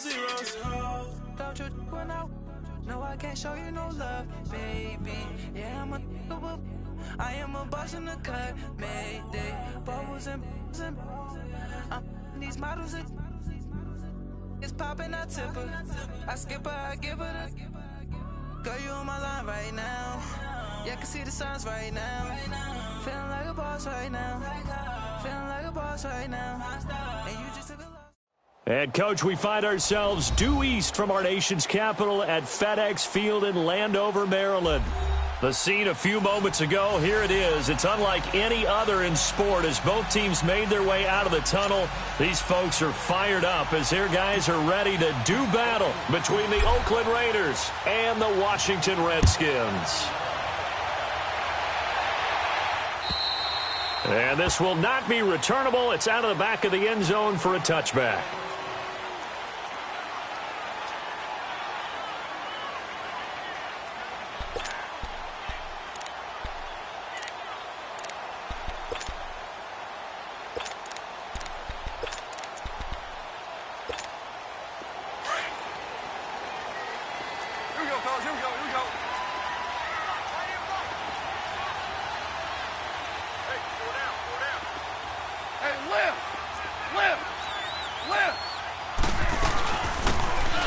zeros. Don't you run out? No, I can't show you no love, baby. Yeah, I am a boss in the cut, mayday. Bubbles and these models it's popping, I tip her. I skip her, I give her the. Girl, you on my line right now. Yeah, I can see the signs right now. Feeling like a boss right now. Feeling like a boss right now. And you just took a loss. And, Coach, we find ourselves due east from our nation's capital at FedEx Field in Landover, Maryland. The scene a few moments ago, here it is. It's unlike any other in sport as both teams made their way out of the tunnel. These folks are fired up as their guys are ready to do battle between the Oakland Raiders and the Washington Redskins. And this will not be returnable. It's out of the back of the end zone for a touchback.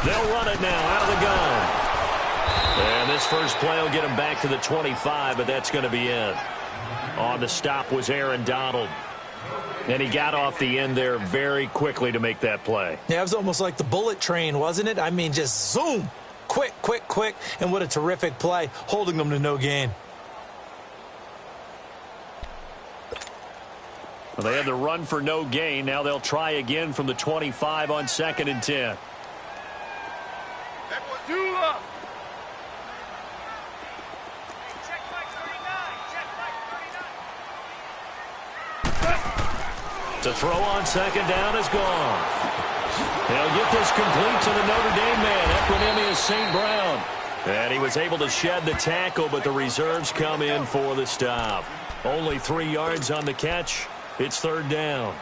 They'll run it now out of the gun. And this first play will get him back to the 25, but that's going to be it. On the stop was Aaron Donald. And he got off the end there very quickly to make that play. Yeah, it was almost like the bullet train, wasn't it? I mean, just zoom. Quick, quick, quick. And what a terrific play, holding them to no gain. Well, they had the run for no gain. Now they'll try again from the 25 on 2nd and 10. To throw on 2nd down is gone. They'll get this complete to the Notre Dame man, Equanimous St. Brown. And he was able to shed the tackle, but the reserves come in for the stop. Only 3 yards on the catch. It's 3rd down.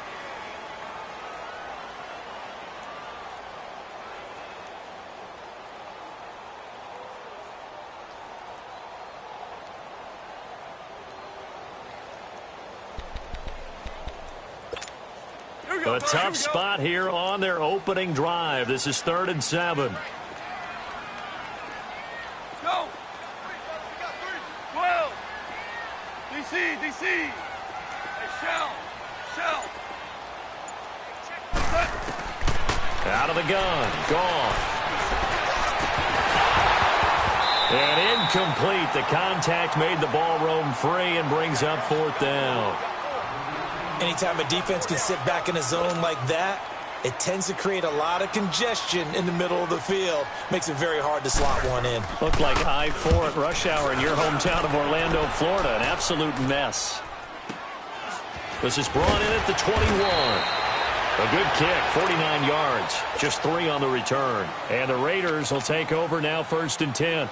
A tough spot here on their opening drive. This is 3rd and 7. Go! 12! DC! DC! Hey, shell! Out of the gun. Gone. And incomplete. The contact made the ball roam free and brings up 4th down. Anytime a defense can sit back in a zone like that, it tends to create a lot of congestion in the middle of the field. Makes it very hard to slot one in. Looked like I-4 at rush hour in your hometown of Orlando, Florida. An absolute mess. This is brought in at the 21. A good kick, 49 yards. Just 3 on the return. And the Raiders will take over now 1st and 10.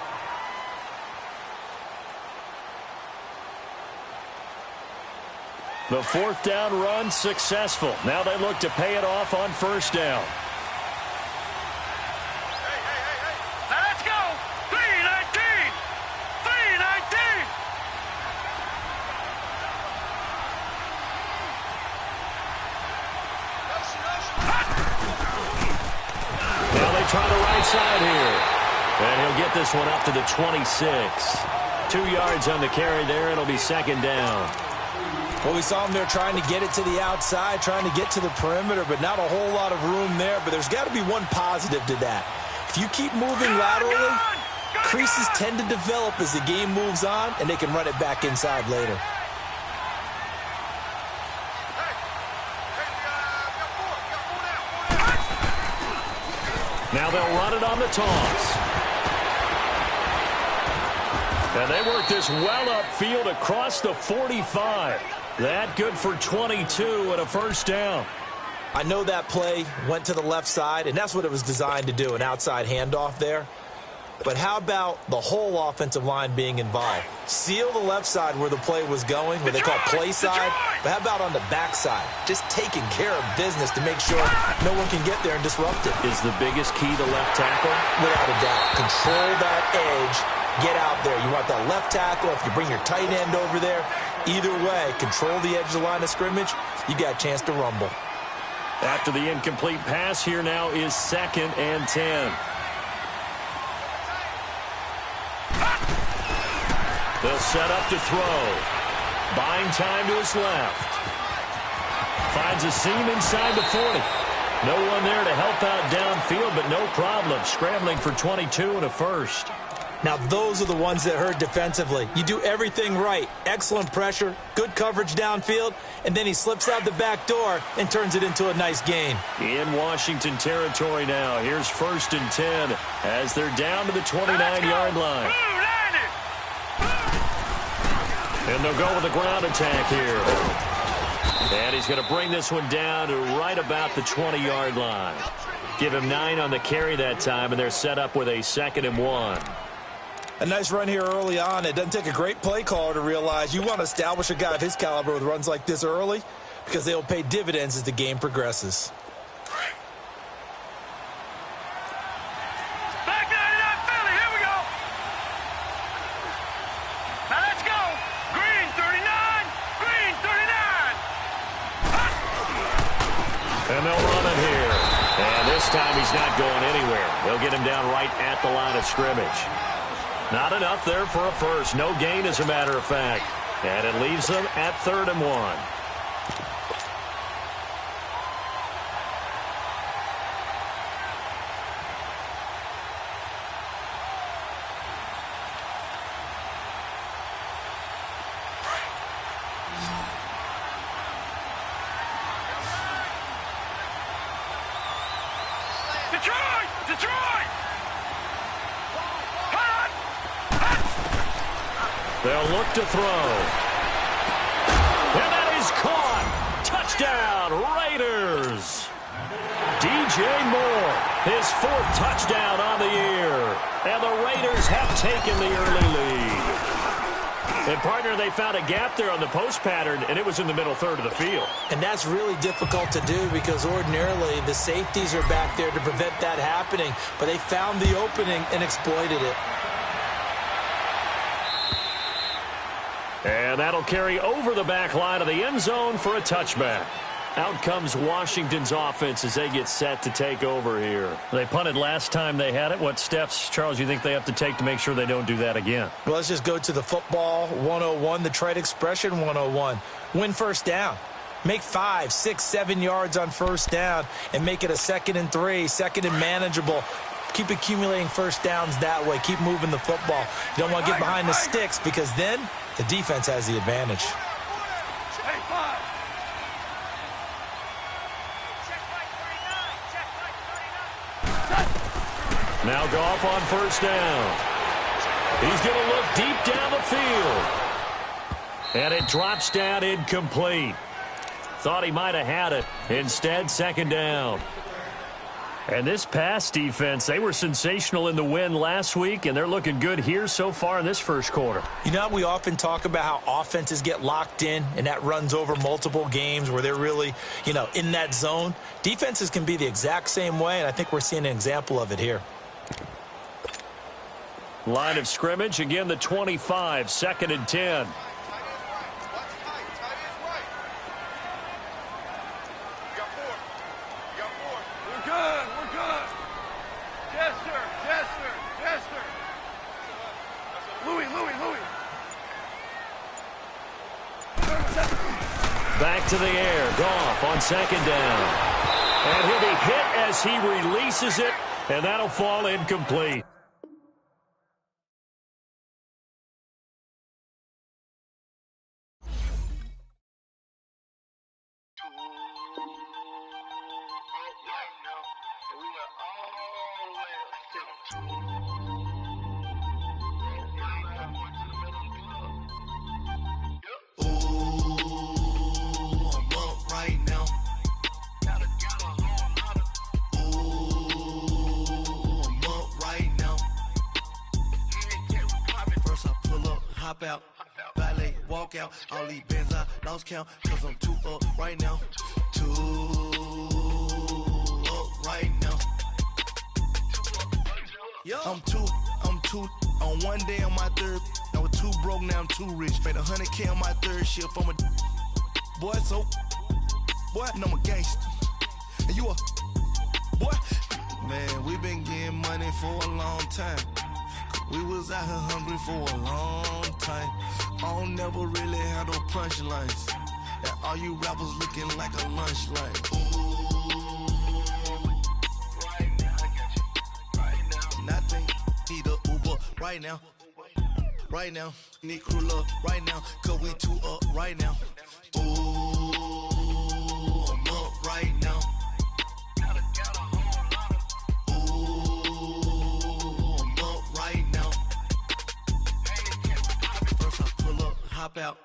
The 4th down run successful. Now they look to pay it off on 1st down. Hey. Now let's go. 319. 319. Now they try the right side here. And he'll get this one up to the 26. 2 yards on the carry there. It'll be 2nd down. Well, we saw him there trying to get it to the outside, trying to get to the perimeter, but not a whole lot of room there. But there's got to be one positive to that. If you keep moving laterally, creases tend to develop as the game moves on, and they can run it back inside later. Now they'll run it on the toss. And they work this well upfield across the 45. That good for 22 and a 1st down. I know that play went to the left side, and that's what it was designed to do, an outside handoff there. but how about the whole offensive line being involved? Seal the left side where the play was going, where they call play side, but how about on the back side? Just taking care of business to make sure no one can get there and disrupt it. Is the biggest key to left tackle? Without a doubt. Control that edge. Get out there. You want that left tackle. If you bring your tight end over there, either way, control the edge of the line of scrimmage, you got a chance to rumble. After the incomplete pass, here now is 2nd and 10. They'll set up to throw. Buying time to his left. Finds a seam inside the 40. No one there to help out downfield, but no problem. Scrambling for 22 and a first. Now, those are the ones that hurt defensively. You do everything right. Excellent pressure, good coverage downfield, and then he slips out the back door and turns it into a nice gain. In Washington territory now. Here's 1st and 10 as they're down to the 29-yard line. And they'll go with a ground attack here. And he's going to bring this one down to right about the 20-yard line. Give him 9 on the carry that time, and they're set up with a 2nd and 1. A nice run here early on. It doesn't take a great play caller to realize you want to establish a guy of his caliber with runs like this early because they will pay dividends as the game progresses. Back 99 Philly, here we go. Now let's go. Green 39, green 39. And they'll run it here. And this time he's not going anywhere. They'll get him down right at the line of scrimmage. Not enough there for a first. No gain, as a matter of fact. And it leaves them at 3rd and 1. Detroit! They'll look to throw. And that is caught. Touchdown, Raiders. DJ Moore, his 4th touchdown on the year. And the Raiders have taken the early lead. And, partner, they found a gap there on the post pattern, and it was in the middle third of the field. And that's really difficult to do because ordinarily the safeties are back there to prevent that happening. But they found the opening and exploited it. And that'll carry over the back line of the end zone for a touchback. Out comes Washington's offense as they get set to take over here. They punted last time they had it. What steps, Charles, you think they have to take to make sure they don't do that again? Well, let's just go to the football 101, the trade expression 101. Win first down. Make 5, 6, 7 yards on first down and make it a 2nd and 3, 2nd and manageable. Keep accumulating first downs that way. Keep moving the football. You don't want to get behind the sticks because then the defense has the advantage. Now Goff on first down. He's going to look deep down the field. And it drops down incomplete. Thought he might have had it. Instead, 2nd down. And this pass defense, they were sensational in the win last week, and they're looking good here so far in this first quarter. You know, we often talk about how offenses get locked in, and that runs over multiple games where they're really, in that zone. Defenses can be the exact same way, and I think we're seeing an example of it here. Line of scrimmage, again the 25, 2nd and 10. Back to the air. Goff on 2nd down. And he'll be hit as he releases it, and that'll fall incomplete. hop out, valet, walk out. All these bands I lost count, cause I'm too up right now. Too up right now. I'm too on one day on my third. I was too broke, now I'm too rich. Made 100K on my third shift. I'm a boy, so boy, and I'm a gangster. And you a boy. Man, we been getting money for a long time. We was out here hungry for a long time. I don't never really had no punchlines. And all you rappers looking like a lunch line. Right now, I got you. Right now, nothing. Need a Uber right now. Right now, need crew love right now. Cause we too up right now. Ooh, I'm up right now. Hop out,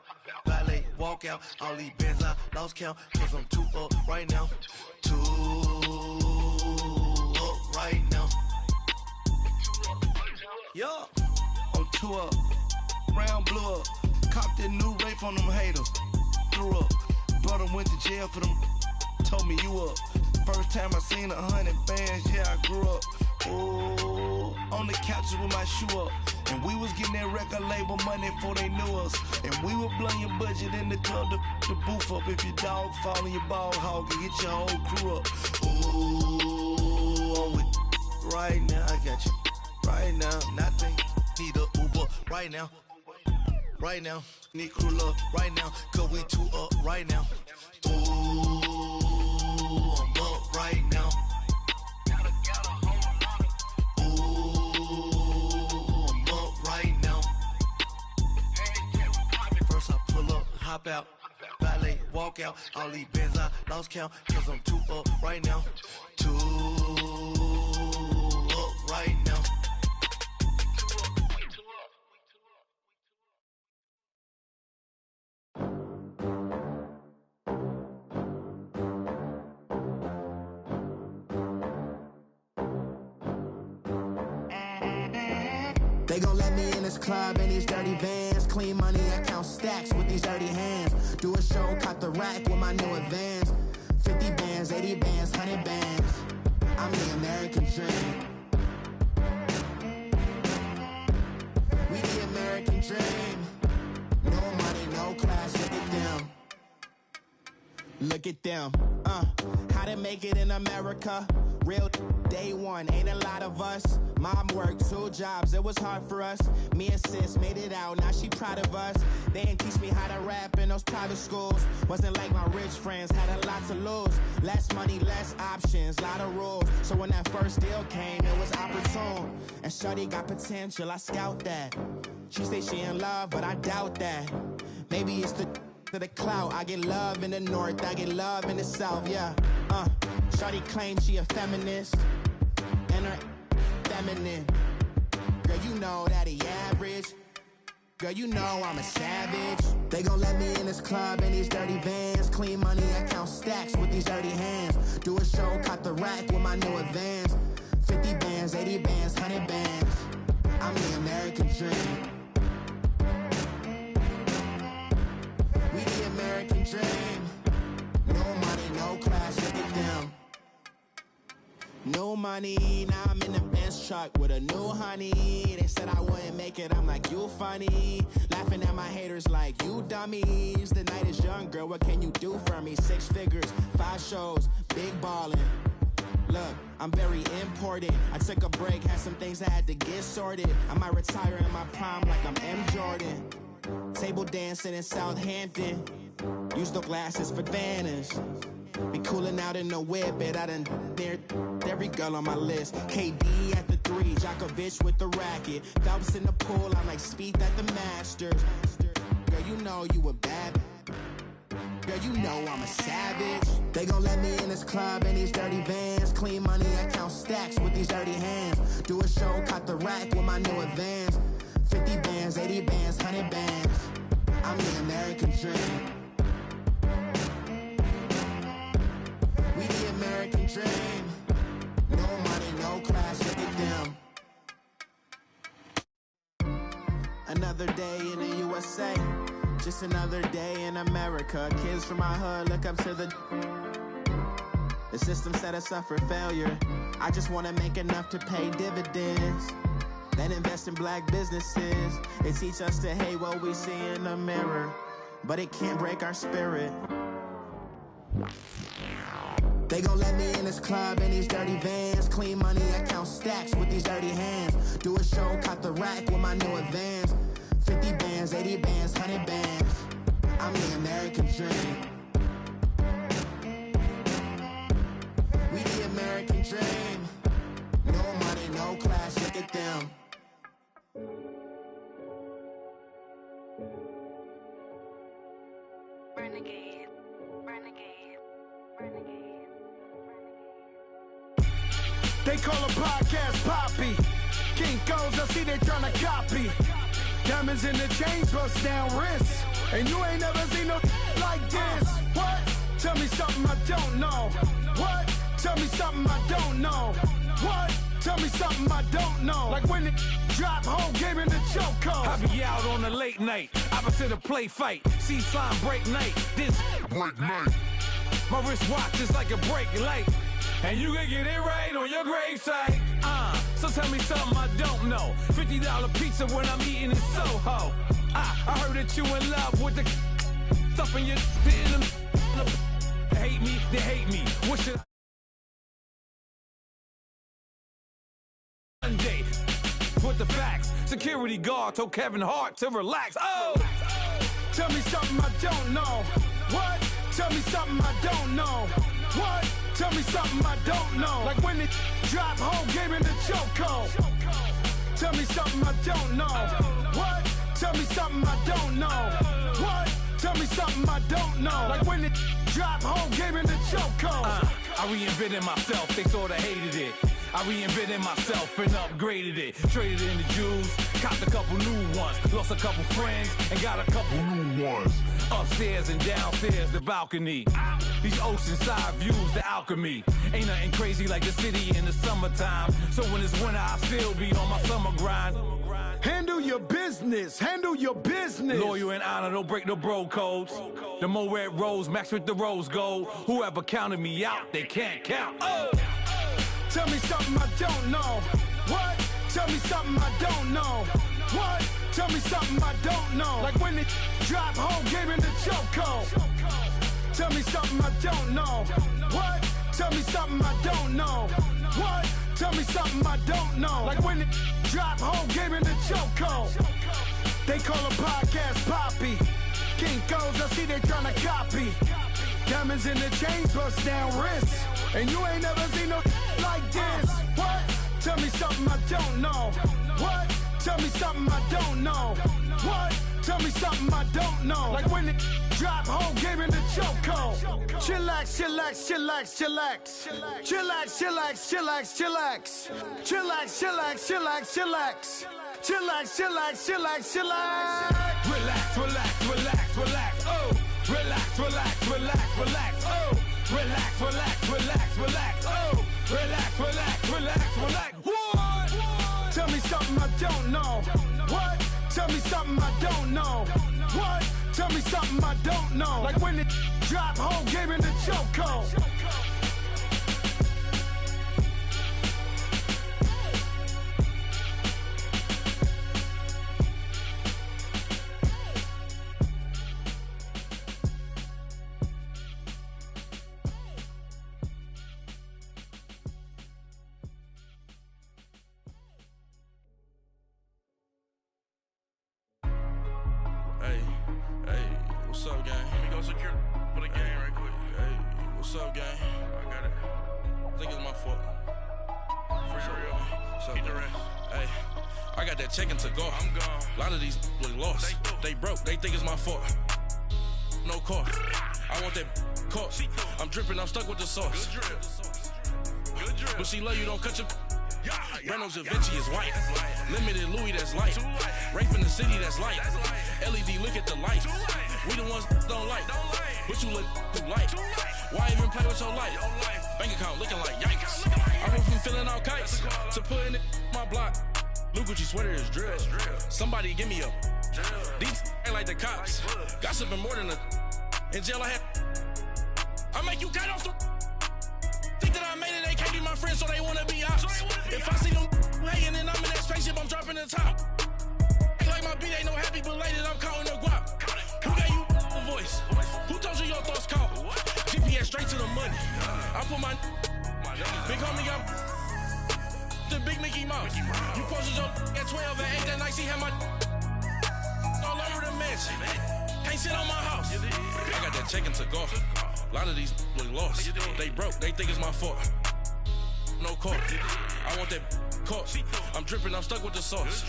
valet, walk out. All these bands I lost count, cause I'm too up right now. Too up right now. Yeah, I'm too up. Round blew up. Copped that new rape on them haters. Threw up. Brother went to jail for them. Told me you up. First time I seen 100 bands, yeah, I grew up. Ooh, on the couches with my shoe up. And we was getting that record label money before they knew us. And we were blowing your budget in the club to boof up. If your dog fall in your ball hog and get your whole crew up. Ooh, I'm with right now, I got you. Right now, nothing. Need a Uber right now. Right now, need crew love right now. Cause we too up right now. Ooh, I'm up right now. Hop out, valet, walk out. All these bands I lost count, cause I'm too up right now. Too up right now. They gon' let me in this club in these dirty vans. Clean money, I count stacks with these dirty hands. Do a show, caught the rack with my new advance. 50 bands, 80 bands, 100 bands. I'm the American dream. We the American dream. No money, no class, look at them. Look at them, how to make it in America. Real day one, ain't a lot of us. Mom worked 2 jobs, it was hard for us. Me and sis made it out, now she proud of us. They didn't teach me how to rap in those private schools. Wasn't like my rich friends, had a lot to lose. Less money, less options, lot of rules. So when that first deal came, it was opportune. And shorty got potential, I scout that. She say she in love, but I doubt that. Maybe it's to the clout. I get love in the north, I get love in the south, yeah. Shorty claims she a feminist, and her feminine. Girl, you know that he average. Girl, you know I'm a savage. They gon' let me in this club in these dirty vans. Clean money, I count stacks with these dirty hands. Do a show, caught the rack with my new advance. 50 bands, 80 bands, 100 bands. I'm the American dream. We the American dream. No money, no class, look at them. No money, now I'm in the Benz truck with a new honey. They said I wouldn't make it, I'm like, you funny. Laughing at my haters like, you dummies. The night is young, girl, what can you do for me? 6 figures, 5 shows, big ballin'. Look, I'm very important. I took a break, had some things I had to get sorted. I might retire in my prime like I'm M. Jordan. Table dancing in Southampton. Use the glasses for Vannas. Be cooling out in the whip, but I done dared every girl on my list. KD at the 3, Djokovic with the racket. Phelps in the pool, I'm like Speed at the Masters. Girl, you know you a bad. Girl, you know I'm a savage. They gon' let me in this club in these dirty vans. Clean money, I count stacks with these dirty hands. Do a show, caught the rack with my new advance. 50 bands, 80 bands, 100 bands. I'm the American dream. We the American dream. No money, no class, look at them. Another day in the USA, just another day in America. Kids from my hood look up to the system set us up for failure. I just wanna make enough to pay dividends, then invest in black businesses. They teach us to hate what we see in the mirror, but it can't break our spirit. They gon' let me in this club in these dirty vans. Clean money, I count stacks with these dirty hands. Do a show, cop the rack with my new advance. 50 bands, 80 bands, 100 bands. I'm the American dream. We the American dream. No money, no class, look at them. Renegade, renegade, renegade. They call a podcast Poppy. Kinkos, I see they tryna copy. Diamonds in the chains, bust down wrists. And you ain't never seen no like this. What? Tell me something I don't know. What? Tell me something I don't know. What? Tell me something I don't know. Like when it drop, whole game in the chokehold. I be out on a late night, opposite a play fight. See sign break night, this break night. My wristwatch is like a break light. And you can get it right on your gravesite. So tell me something I don't know. $50 pizza when I'm eating in Soho. I heard that you in love with the stuff in your hate me, they hate me. What should I Monday with the facts? Security guard told Kevin Hart to relax. Oh, tell me something I don't know. What? Tell me something I don't know. What? Tell me something I don't know. Like when it drop, whole game in the chokehold. Tell me something I don't know. What? Tell me something I don't know. What? Tell me something I don't know. Like when it drop, whole game in the chokehold. I reinvented myself, they sorta hated it. I reinvented myself and upgraded it. Traded in the jewels, copped a couple new ones. Lost a couple friends and got a couple new ones. Upstairs and downstairs, the balcony. These oceanside views, the alchemy. Ain't nothing crazy like the city in the summertime. So when it's winter, I still be on my summer grind. Handle your business, handle your business. Loyal and honor, don't break no bro codes. The more red rose, match with the rose gold. Whoever counted me out, they can't count. Oh! Tell me something I don't know. What? Tell me something I don't know. What? Tell me something I don't know. Like when it drop, whole game in the chokehold. Tell me something I don't know. What? Tell me something I don't know. What? Tell me something I don't know. Like when it drop, whole game in the chokehold. They call a podcast Poppy. Kinkos, I see they tryna copy. Diamonds in the chains, bust down wrists. And you ain't never seen no like this. What? Tell me something I don't know. What? Tell me something I don't know. What? Tell me something I don't know. Like when it drop, whole game in the chokehold. Chillax, chillax, chillax, chillax. Chillax, chillax, chillax, chillax. Chillax, chillax, chillax, chillax. Chillax, chillax, chillax, chillax. Relax, relax, relax, relax. Oh, relax, relax, relax, relax. Oh, relax, relax, relax, relax. Oh, relax, relax, relax, relax. What? Tell me something I don't know. What? Tell me something I don't know. What? Tell me something I don't know. Like when it drop, whole game in the chokehold. What's up, gang? Let me go secure for the game right quick. Hey, what's up, gang? I got it. I think it's my fault. For real. So, keep the rest. Hey, I got that check-in to go. I'm gone. A lot of these look lost. They broke. They think it's my fault. No car. I want that caught. I'm dripping. I'm stuck with the sauce. Good drip. Good drip. But she love you. Don't cut your. Breno Javinci is white. Limited Louis, that's light. Rape in the city, that's light. LED, look at the lights. We the ones don't like. But you look too light. Why even play with your life? Bank account looking like yikes. I went from filling out kites to putting it in my block. New Gucci sweater is drill. Somebody give me a. These ain't like the cops. Gossiping more than a. In jail I had. I make you cut off the. Think that I made it, they can't be my friends, so they wanna be ops. If I see them hating and I'm in that spaceship, I'm dropping the top. Ain't like my beat ain't no happy belated, I'm counting the guap. Who gave you the voice? Who told you your thoughts count? GPS straight to the money. I put my big homie got the big Mickey Mouse. You posted your at 12 and 8 that night, she had my all over the mansion. Can't sit on my house. I got that check and took off. A lot of these look lost. They broke, they think it's my fault. No court. I want that court. I'm dripping, I'm stuck with the sauce.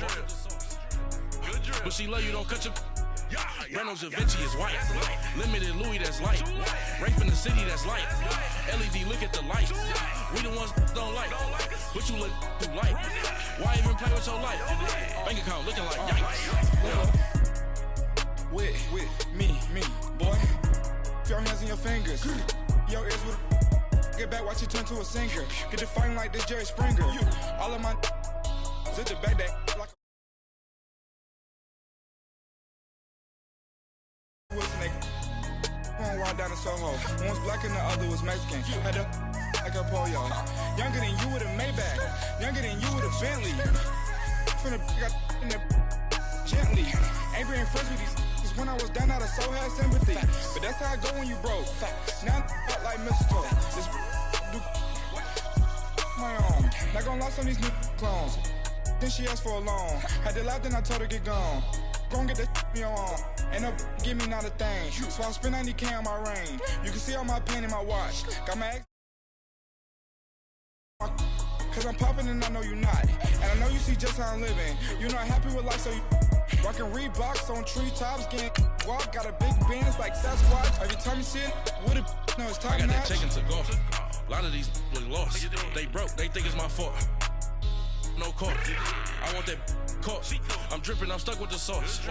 But she love you, don't cut your. Breno Javinci is white. Limited Louis, that's light. Rape in the city, that's light. LED, look at the light. We the ones don't like. But you look too light. Why even play with your life? Bank account looking like yikes. With me, boy. Your hands in your fingers. Your ears with get back, watch you turn to a singer. Get the fighting like this Jerry Springer. All of my zip the back that like was a nigga. One ride down in Soho. One was black and the other was Mexican. Had a like a polio. Younger than you with a Maybach. Younger than you with a Bentley. From the got in the gently. Ain't being friends with these. When I was down, I so had sympathy. But that's how I go when you broke. Now I'm like mistletoe. This do my own. Not gonna lie, some of these new clones. Then she asked for a loan. Had to laugh, then I told her get gone. Gon' get that me on. Ain't no give me not a thing. So I spend 90K on my range. You can see all my pain in my watch. Got my ex. Cause I'm popping and I know you not. And I know you see just how I'm living. You're not happy with life, so you rockin' Reeboks on treetops, getting walk. Got a big band, it's like Sasquatch. Every time you see it, with it, no, it's top I got notch. that check and took off. A lot of these look lost. They broke, they think it's my fault. No court. I want that court. I'm dripping, I'm stuck with the sauce.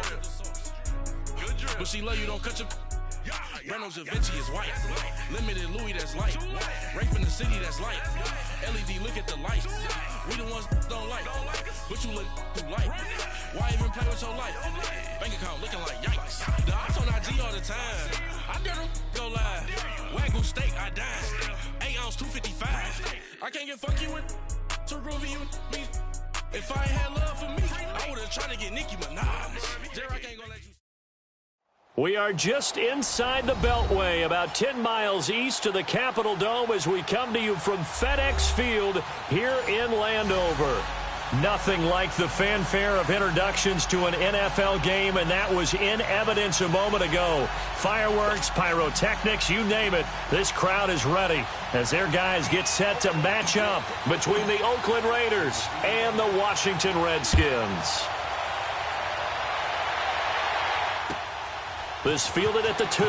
But she love you, don't cut your. Breno Javinci is white. Limited Louis, that's light. Rape in the city, that's light. LED, look at the light. We the ones don't like. But you look too light. Why even play with your life? Bank account looking like yikes. The ops on IG all the time. I dare them go live. Wagyu steak, I dine. 8 ounce, 255. I can't get fuck you with to groovy you me. If I ain't had love for me, I would've tried to get Nicki Minaj. Derek ain't gonna let you. We are just inside the Beltway, about 10 miles east of the Capitol Dome as we come to you from FedEx Field here in Landover. Nothing like the fanfare of introductions to an NFL game, and that was in evidence a moment ago. Fireworks, pyrotechnics, you name it. This crowd is ready as their guys get set to match up between the Oakland Raiders and the Washington Redskins. This fielded at the 2.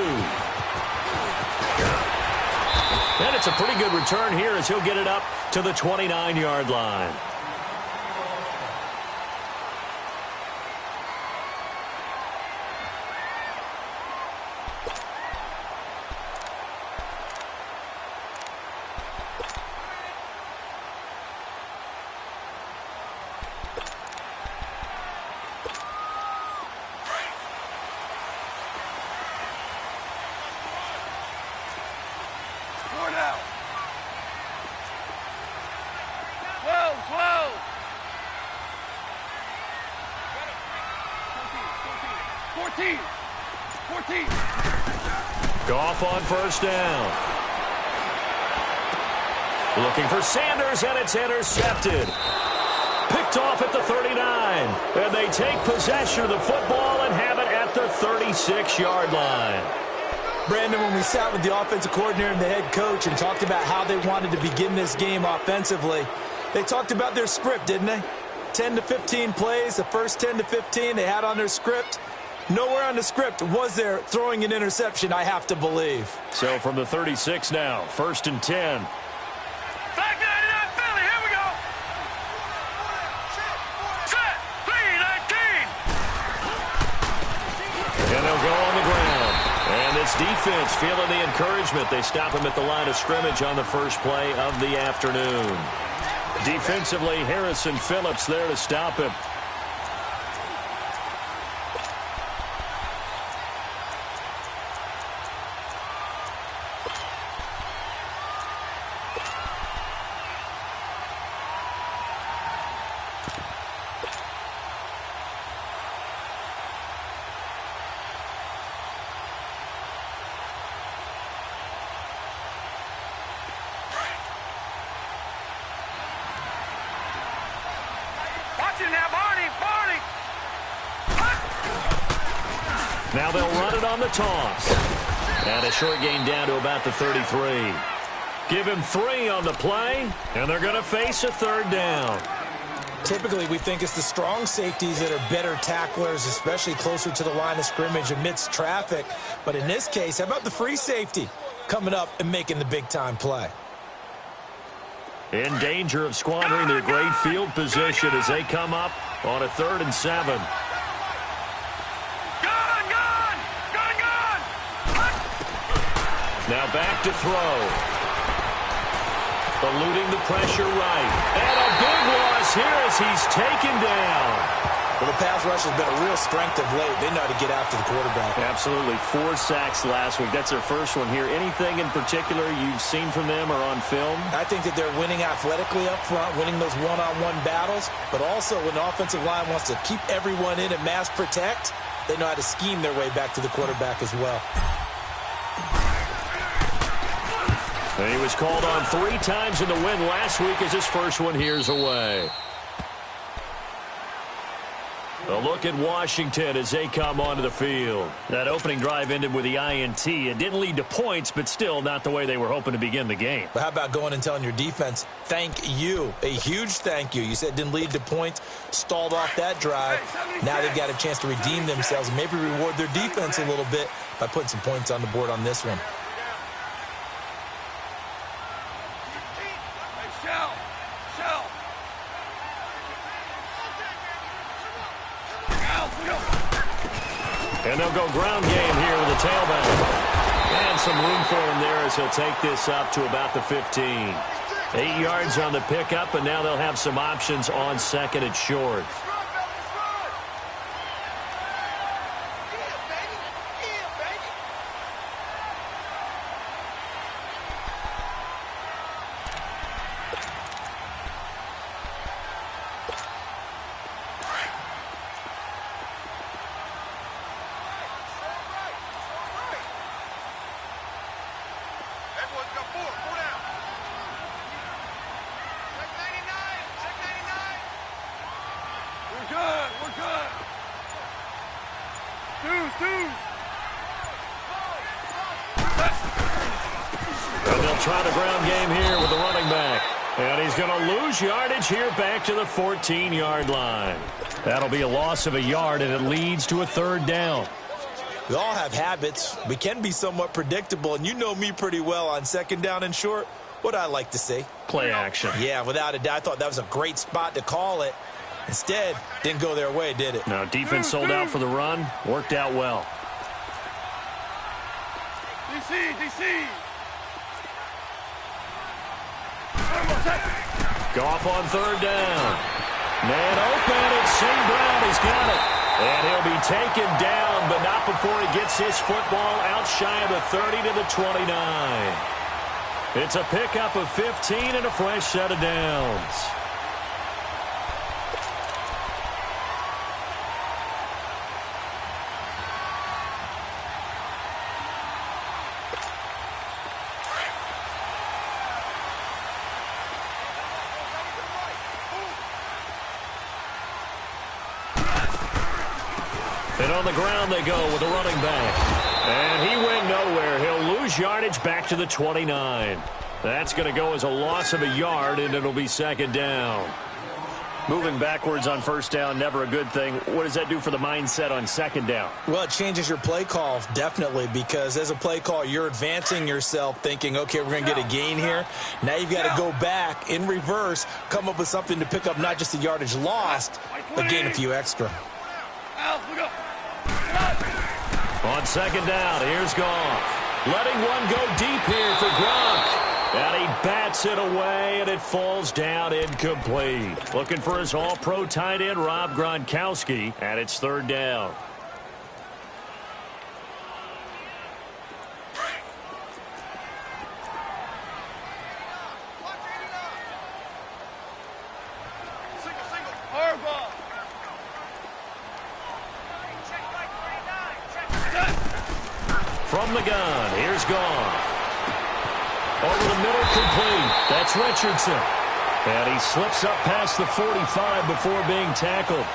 And it's a pretty good return here as he'll get it up to the 29-yard line. Goff on first down. Looking for Sanders, and it's intercepted. Picked off at the 39. And they take possession of the football and have it at the 36-yard line. Brandon, when we sat with the offensive coordinator and the head coach and talked about how they wanted to begin this game offensively, they talked about their script, didn't they? 10 to 15 plays, the first 10 to 15 they had on their script. Nowhere on the script was there throwing an interception, I have to believe. So from the 36 now, 1st and 10. Back 99 Philly, here we go. Set, 3-19. And they'll go on the ground. And this defense feeling the encouragement. They stop him at the line of scrimmage on the first play of the afternoon. Defensively, Harrison Phillips there to stop him. Now they'll run it on the toss. And a short gain down to about the 33. Give him 3 on the play, and they're going to face a third down. Typically, we think it's the strong safeties that are better tacklers, especially closer to the line of scrimmage amidst traffic. But in this case, how about the free safety coming up and making the big-time play? In danger of squandering their great field position as they come up on a 3rd and 7. Now back to throw. Eluding the pressure right. And a big loss here as he's taken down. Well, the pass rush has been a real strength of late. They know how to get after the quarterback. Absolutely. 4 sacks last week. That's their first one here. Anything in particular you've seen from them or on film? I think that they're winning athletically up front, winning those one-on-one battles. But also when the offensive line wants to keep everyone in and mass protect, they know how to scheme their way back to the quarterback as well. And he was called on 3 times in the win last week as his first one here's away. A look at Washington as they come onto the field. That opening drive ended with the INT. It didn't lead to points, but still not the way they were hoping to begin the game. But how about going and telling your defense, thank you, a huge thank you. You said it didn't lead to points, stalled off that drive. Now they've got a chance to redeem themselves and maybe reward their defense a little bit by putting some points on the board on this one. And they'll go ground game here with the tailback. And some room for him there as he'll take this up to about the 15. 8 yards on the pickup, and now they'll have some options on 2nd and short. And they'll try the ground game here with the running back. And he's going to lose yardage here back to the 14-yard line. That'll be a loss of a yard, and it leads to a 3rd down. We all have habits. We can be somewhat predictable, and you know me pretty well on 2nd down and short. What I like to see? Play action. Yeah, without a doubt. I thought that was a great spot to call it. Instead, didn't go their way, did it? No, defense sold out for the run. Worked out well. DC! Goff on 3rd down. Man open, it's St. Brown. He's got it. And he'll be taken down, but not before he gets his football out shy of the 30 to the 29. It's a pickup of 15 and a fresh set of downs. And on the ground they go with the running back. And he went nowhere. He'll lose yardage back to the 29. That's going to go as a loss of a yard, and it'll be 2nd down. Moving backwards on 1st down, never a good thing. What does that do for the mindset on 2nd down? Well, it changes your play call, definitely, because as a play call, you're advancing yourself thinking, okay, we're going to get a gain here. Now you've got to go back in reverse, come up with something to pick up not just the yardage lost, but gain a few extra. On 2nd down, here's Goff. Letting one go deep here for Gronk. And he bats it away, and it falls down incomplete. Looking for his all-pro tight end, Rob Gronkowski, and it's third down. From the gun, here's Goff. Over the middle, complete. That's Richardson. And he slips up past the 45 before being tackled.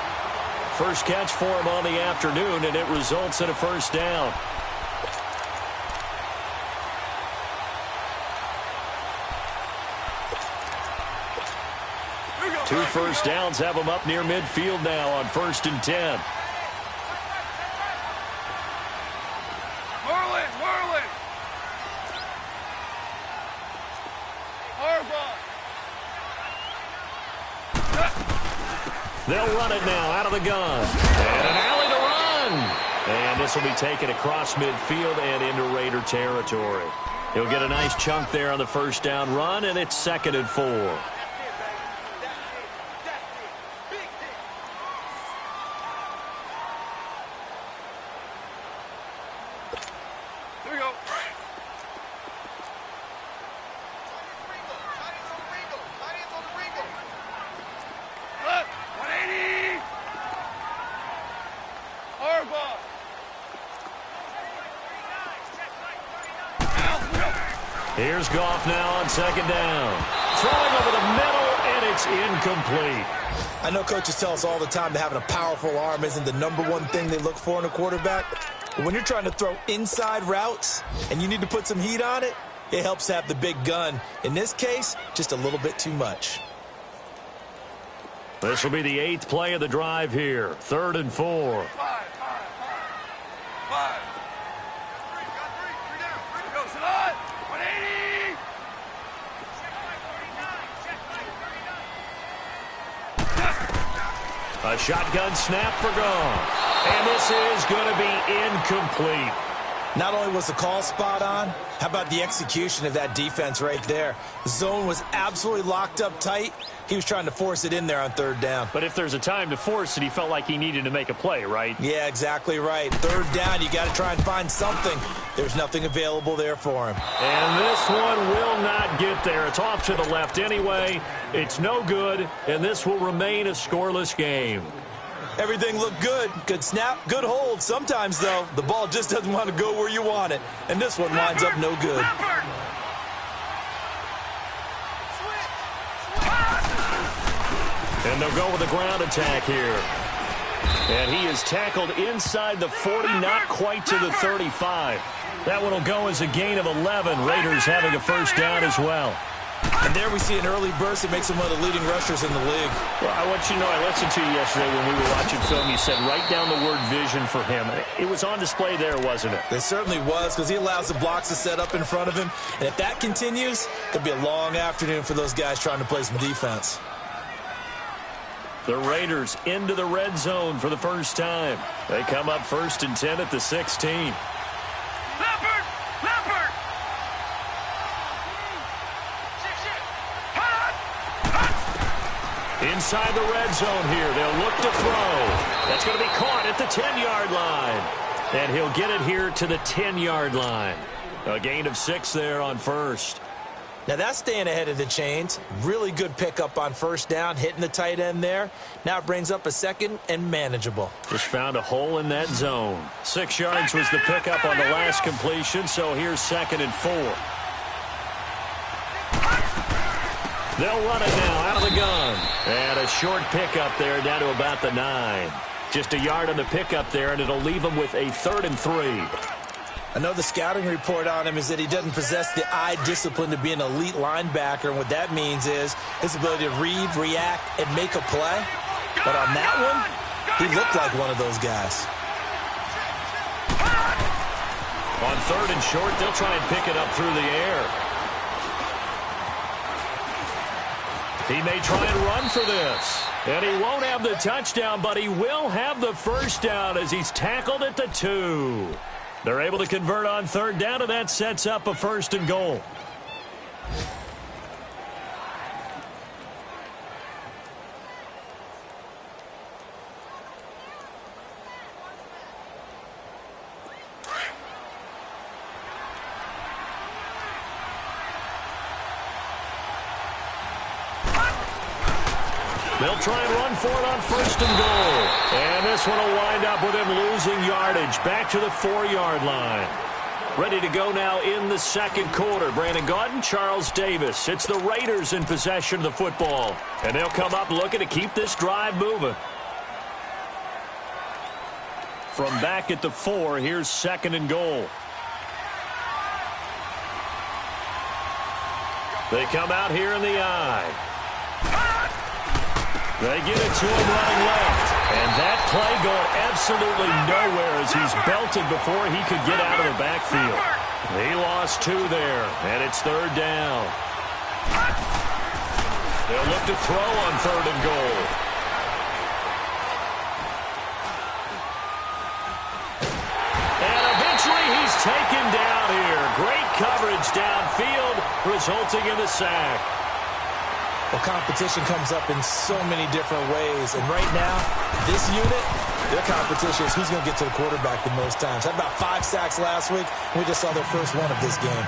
First catch for him on the afternoon, and it results in a first down. Two first downs have him up near midfield now on 1st and 10. They'll run it now out of the gun. And an alley to run. And this will be taken across midfield and into Raider territory. He'll get a nice chunk there on the first down run, and it's 2nd and 4. Here's Goff now on 2nd down. Throwing over the middle, and it's incomplete. I know coaches tell us all the time that having a powerful arm isn't the number one thing they look for in a quarterback. But when you're trying to throw inside routes and you need to put some heat on it, it helps have the big gun. In this case, just a little bit too much. This will be the 8th play of the drive here. 3rd and 4. A shotgun snap for Goff. And this is going to be incomplete. Not only was the call spot on, how about the execution of that defense right there? The zone was absolutely locked up tight. He was trying to force it in there on 3rd down. But if there's a time to force it, he felt like he needed to make a play, right? Yeah, exactly right. 3rd down, you got to try and find something. There's nothing available there for him. And this one will not get there. It's off to the left anyway. It's no good, and this will remain a scoreless game. Everything looked good. Good snap, good hold. Sometimes, though, the ball just doesn't want to go where you want it. And this one winds up no good. And they'll go with a ground attack here. And he is tackled inside the 40, not quite to the 35. That one will go as a gain of 11. Raiders having a first down as well. And there we see an early burst that makes him one of the leading rushers in the league. Well, I want you to know, I listened to you yesterday when we were watching film. You said write down the word vision for him. It was on display there, wasn't it? It certainly was, because he allows the blocks to set up in front of him. And if that continues, it'll be a long afternoon for those guys trying to play some defense. The Raiders into the red zone for the first time. They come up 1st and 10 at the 16. Inside the red zone here. They'll look to throw. That's going to be caught at the 10-yard line. And he'll get it here to the 10-yard line. A gain of 6 there on 1st. Now that's staying ahead of the chains. Really good pickup on 1st down, hitting the tight end there. Now it brings up a 2nd and manageable. Just found a hole in that zone. 6 yards was the pickup on the last completion, so here's 2nd and 4. They'll run it now out of the gun. And a short pickup there down to about the 9. Just a yard on the pickup there, and it'll leave him with a 3rd and 3. I know the scouting report on him is that he doesn't possess the eye discipline to be an elite linebacker, and what that means is his ability to read, react, and make a play. But on that one, he looked like one of those guys. On 3rd and short, they'll try and pick it up through the air. He may try and run for this. And he won't have the touchdown, but he will have the first down as he's tackled at the 2. They're able to convert on 3rd down, and that sets up a 1st and goal. They'll try and run for it on 1st and goal. And this one will wind up with him losing yardage back to the 4-yard line. Ready to go now in the second quarter. Brandon Gaudin, Charles Davis. It's the Raiders in possession of the football. And they'll come up looking to keep this drive moving. From back at the 4, here's 2nd and goal. They come out here in the I. They get it to him running left. And that play going absolutely nowhere as he's belted before he could get out of the backfield. He lost 2 there, and it's 3rd down. They'll look to throw on 3rd and goal. And eventually he's taken down here. Great coverage downfield, resulting in the sack. Well, competition comes up in so many different ways. And right now, this unit, their competition is who's going to get to the quarterback the most times. Had about 5 sacks last week. We just saw their first one of this game.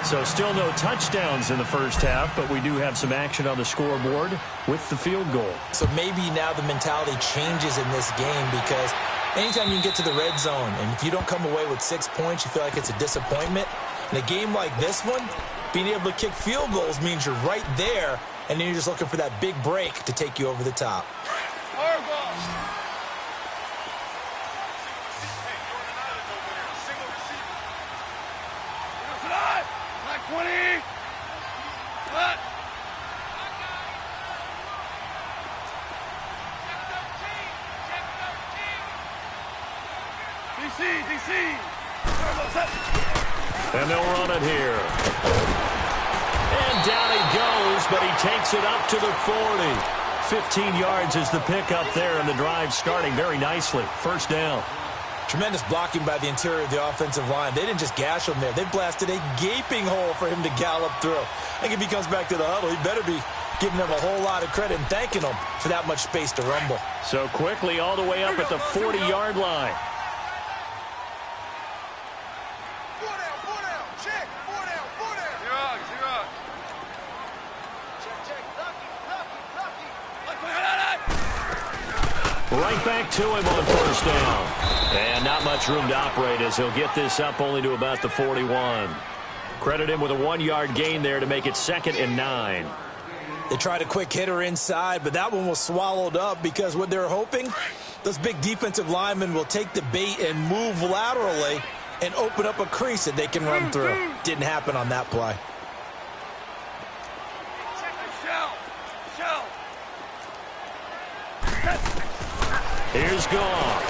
So still no touchdowns in the first half, but we do have some action on the scoreboard with the field goal. So maybe now the mentality changes in this game because anytime you can get to the red zone, and if you don't come away with 6 points, you feel like it's a disappointment. In a game like this one, being able to kick field goals means you're right there, and then you're just looking for that big break to take you over the top. And they'll run it here. And down he goes, but he takes it up to the 40. 15 yards is the pickup there, and the drive starting very nicely. 1st down. Tremendous blocking by the interior of the offensive line. They didn't just gash him there. They blasted a gaping hole for him to gallop through. I think if he comes back to the huddle, he better be giving them a whole lot of credit and thanking them for that much space to rumble. So quickly all the way up at the 40-yard line. Right back to him on 1st down. And not much room to operate as he'll get this up only to about the 41. Credit him with a 1-yard gain there to make it 2nd and 9. They tried a quick hitter inside, but that one was swallowed up because what they're hoping, those big defensive linemen will take the bait and move laterally and open up a crease that they can run through. Didn't happen on that play. Here's Goff.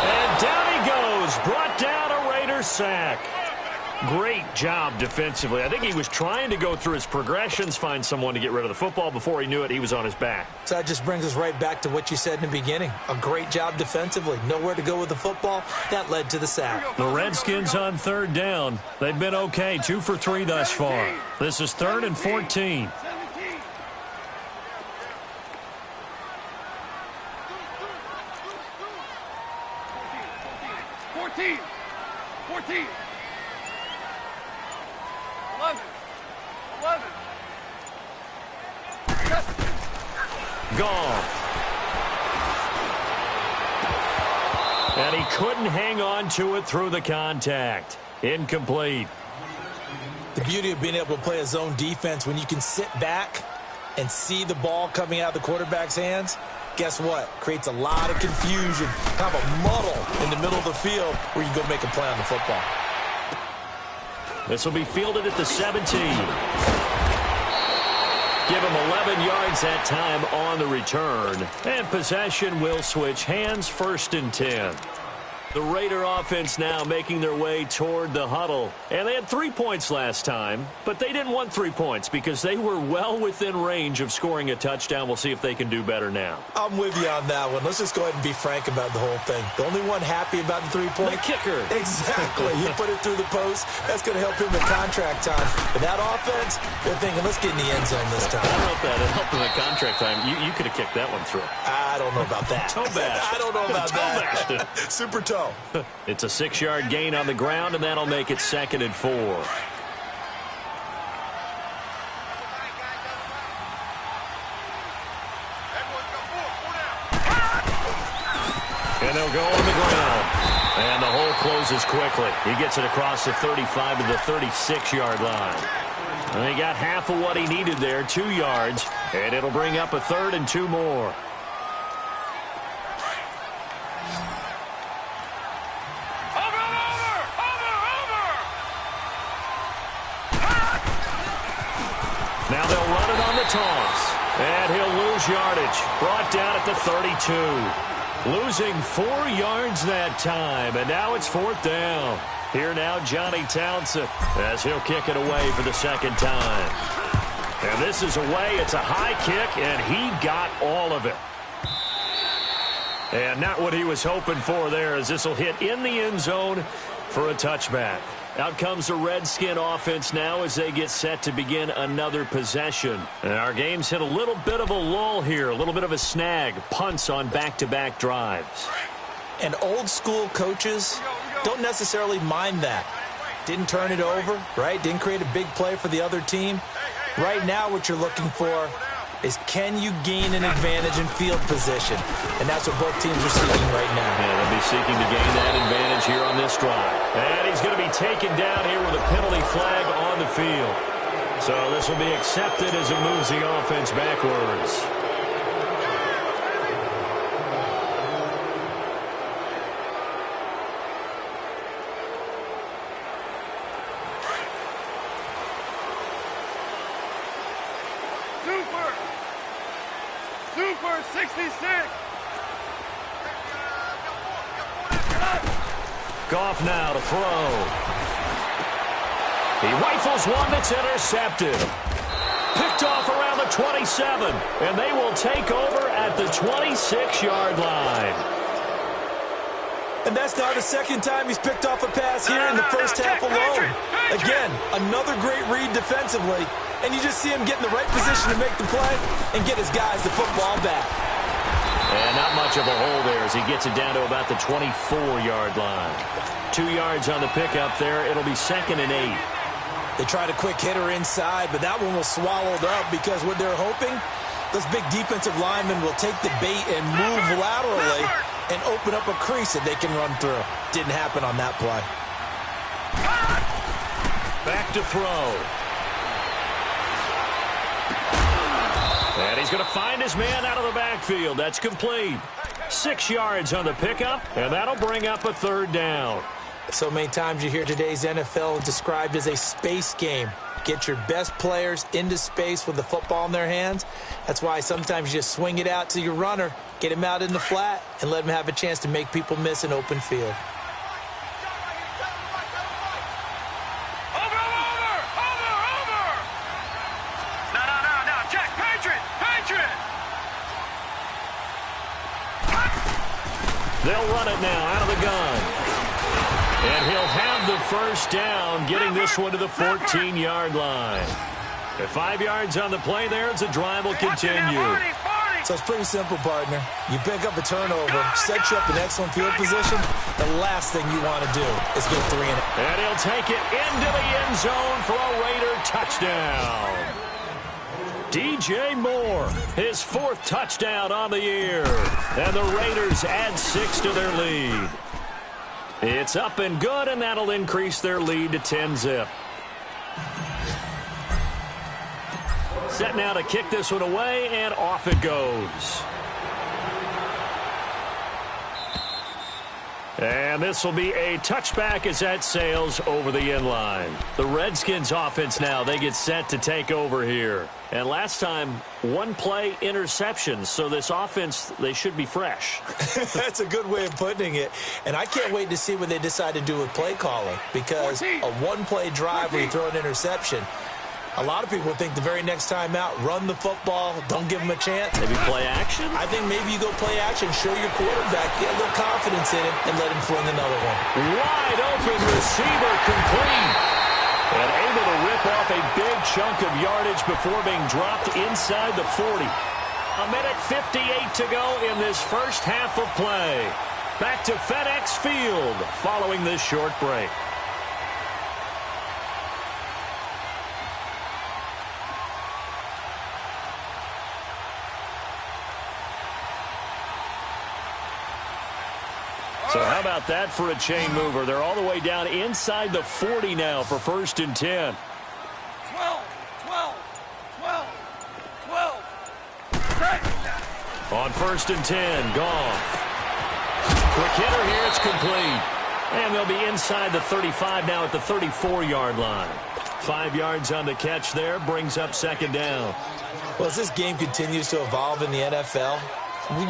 And down he goes. Brought down a Raider sack. Great job defensively. I think he was trying to go through his progressions, find someone to get rid of the football. Before he knew it, he was on his back. So that just brings us right back to what you said in the beginning. A great job defensively. Nowhere to go with the football. That led to the sack. The Redskins on 3rd down. They've been okay. 2 for 3 thus far. This is 3rd and 14. Goff. And he couldn't hang on to it through the contact. Incomplete. The beauty of being able to play a zone defense when you can sit back and see the ball coming out of the quarterback's hands, guess what? Creates a lot of confusion, kind of a muddle in the middle of the field where you can go make a play on the football. This will be fielded at the 17. Give him 11 yards that time on the return. And possession will switch hands, 1st and 10. The Raider offense now making their way toward the huddle. And they had 3 points last time, but they didn't want 3 points because they were well within range of scoring a touchdown. We'll see if they can do better now. I'm with you on that one. Let's just go ahead and be frank about the whole thing. The only one happy about the 3-point? The kicker. Exactly. He put it through the post. That's going to help him in contract time. But that offense, they're thinking, let's get in the end zone this time. I don't know if that helped him in contract time. You could have kicked that one through. I don't know about that. Toe bashed. I don't know about that. Super toe. It's a 6-yard gain on the ground, and that'll make it 2nd and 4. And they'll go on the ground. And the hole closes quickly. He gets it across the 35 to the 36-yard line. And he got half of what he needed there, 2 yards. And it'll bring up a 3rd and 2 more. Now they'll run it on the toss. And he'll lose yardage. Brought down at the 32. Losing 4 yards that time. And now it's 4th down. Here now, Johnny Townsend, as he'll kick it away for the 2nd time. And this is away. It's a high kick, and he got all of it. And not what he was hoping for there, as this will hit in the end zone for a touchback. Out comes the Redskin offense now as they get set to begin another possession. And our game's hit a little bit of a lull here, a little bit of a snag. Punts on back-to-back drives. And old-school coaches don't necessarily mind that. Didn't turn it over, right? Didn't create a big play for the other team. Right now what you're looking for is, can you gain an advantage in field position? And that's what both teams are seeking right now. Yeah, they'll be seeking to gain that advantage here on this drive. And he's going to be taken down here with a penalty flag on the field. So this will be accepted as it moves the offense backwards. Super 66. Goff now to throw. He rifles one that's intercepted. Picked off around the 27, and they will take over at the 26-yard line. And that's now the 2nd time he's picked off a pass here in the first half alone. Again, another great read defensively, and you just see him get in the right position to make the play and get his guys the football back. And not much of a hole there as he gets it down to about the 24-yard line. 2 yards on the pickup there. It'll be 2nd and 8. They tried a quick hitter inside, but that one was swallowed up because what they're hoping, those big defensive linemen will take the bait and move laterally and open up a crease that they can run through. Didn't happen on that play. Back to throw. And he's going to find his man out of the backfield. That's complete. 6 yards on the pickup, and that'll bring up a 3rd down. So many times you hear today's NFL described as a space game. Get your best players into space with the football in their hands. That's why sometimes you just swing it out to your runner, get him out in the flat, and let him have a chance to make people miss an open field. They'll run it now out of the gun. And he'll have the first down, getting this one to the 14-yard line. At 5 yards on the play there, as the drive will continue. So it's pretty simple, partner. You pick up a turnover, set you up in excellent field position. The last thing you want to do is get 3 in it. And he'll take it into the end zone for a Raider touchdown. DJ Moore, his 4th touchdown on the year. And the Raiders add 6 to their lead. It's up and good, and that'll increase their lead to 10-zip. Set now to kick this one away, and off it goes. And this will be a touchback as that sails over the end line. The Redskins offense now, they get set to take over here. And last time, 1 play interception. So this offense, they should be fresh. That's a good way of putting it. And I can't wait to see what they decide to do with play calling. Because a 1-play drive where you throw an interception, a lot of people think the very next time out, run the football, don't give them a chance. Maybe play action? I think maybe you go play action, show your quarterback, get a little confidence in him, and let him fling another one. Wide open receiver complete. And able to rip off a big chunk of yardage before being dropped inside the 40. 1:58 to go in this first half of play. Back to FedEx Field following this short break. So how about that for a chain mover? They're all the way down inside the 40 now for 1st and 10. 12. On 1st and 10, gone. Quick hitter here, it's complete. And they'll be inside the 35 now at the 34-yard line. 5 yards on the catch there, brings up 2nd down. Well, as this game continues to evolve in the NFL,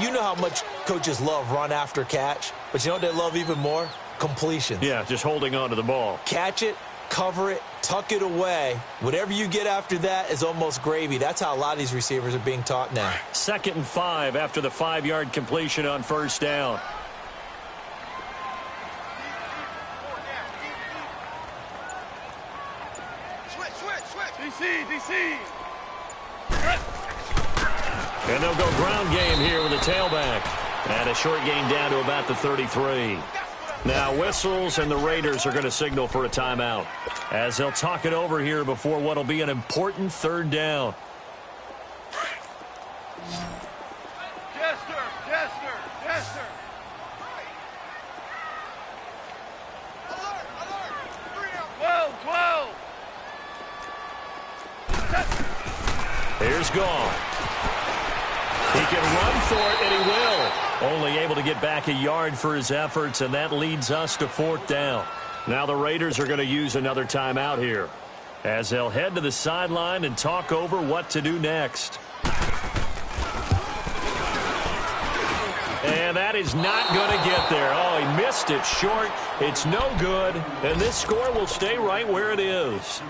you know how much coaches love run after catch, but you know what they love even more? Completions. Yeah, just holding on to the ball. Catch it, cover it, tuck it away. Whatever you get after that is almost gravy. That's how a lot of these receivers are being taught now. 2nd and 5 after the 5-yard completion on 1st down. DC. And they'll go ground game here with a tailback. And a short gain down to about the 33. Now whistles, and the Raiders are going to signal for a timeout as they'll talk it over here before what will be an important 3rd down. Jester. Alert. 12. Here's Gone. He can run for it, and he will. Only able to get back a yard for his efforts, and that leads us to 4th down. Now the Raiders are going to use another timeout here as they'll head to the sideline and talk over what to do next. And that is not going to get there. Oh, he missed it short. It's no good, and this score will stay right where it is.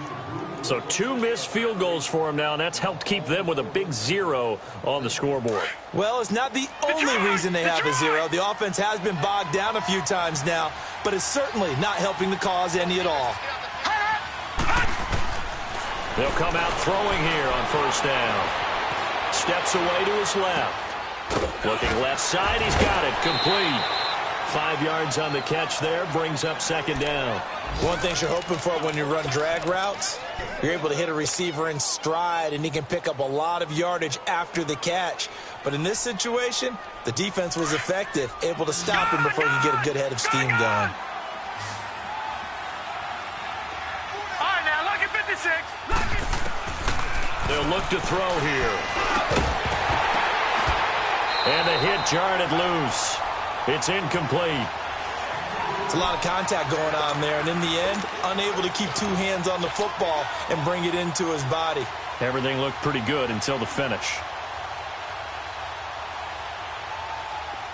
So 2 missed field goals for him now, and that's helped keep them with a big 0 on the scoreboard. Well, it's not the only reason they have a 0. The offense has been bogged down a few times now, but it's certainly not helping the cause any at all. They'll come out throwing here on 1st down. Steps away to his left. Looking left side, he's got it. Complete. 5 yards on the catch there, brings up 2nd down. One thing you're hoping for when you run drag routes, you're able to hit a receiver in stride, and he can pick up a lot of yardage after the catch. But in this situation, the defense was effective, able to stop him before he could get a good head of steam going. All right, now, look at 56. They'll look to throw here. And the hit jarred it loose. It's incomplete. It's a lot of contact going on there, and in the end, unable to keep 2 hands on the football and bring it into his body. Everything looked pretty good until the finish.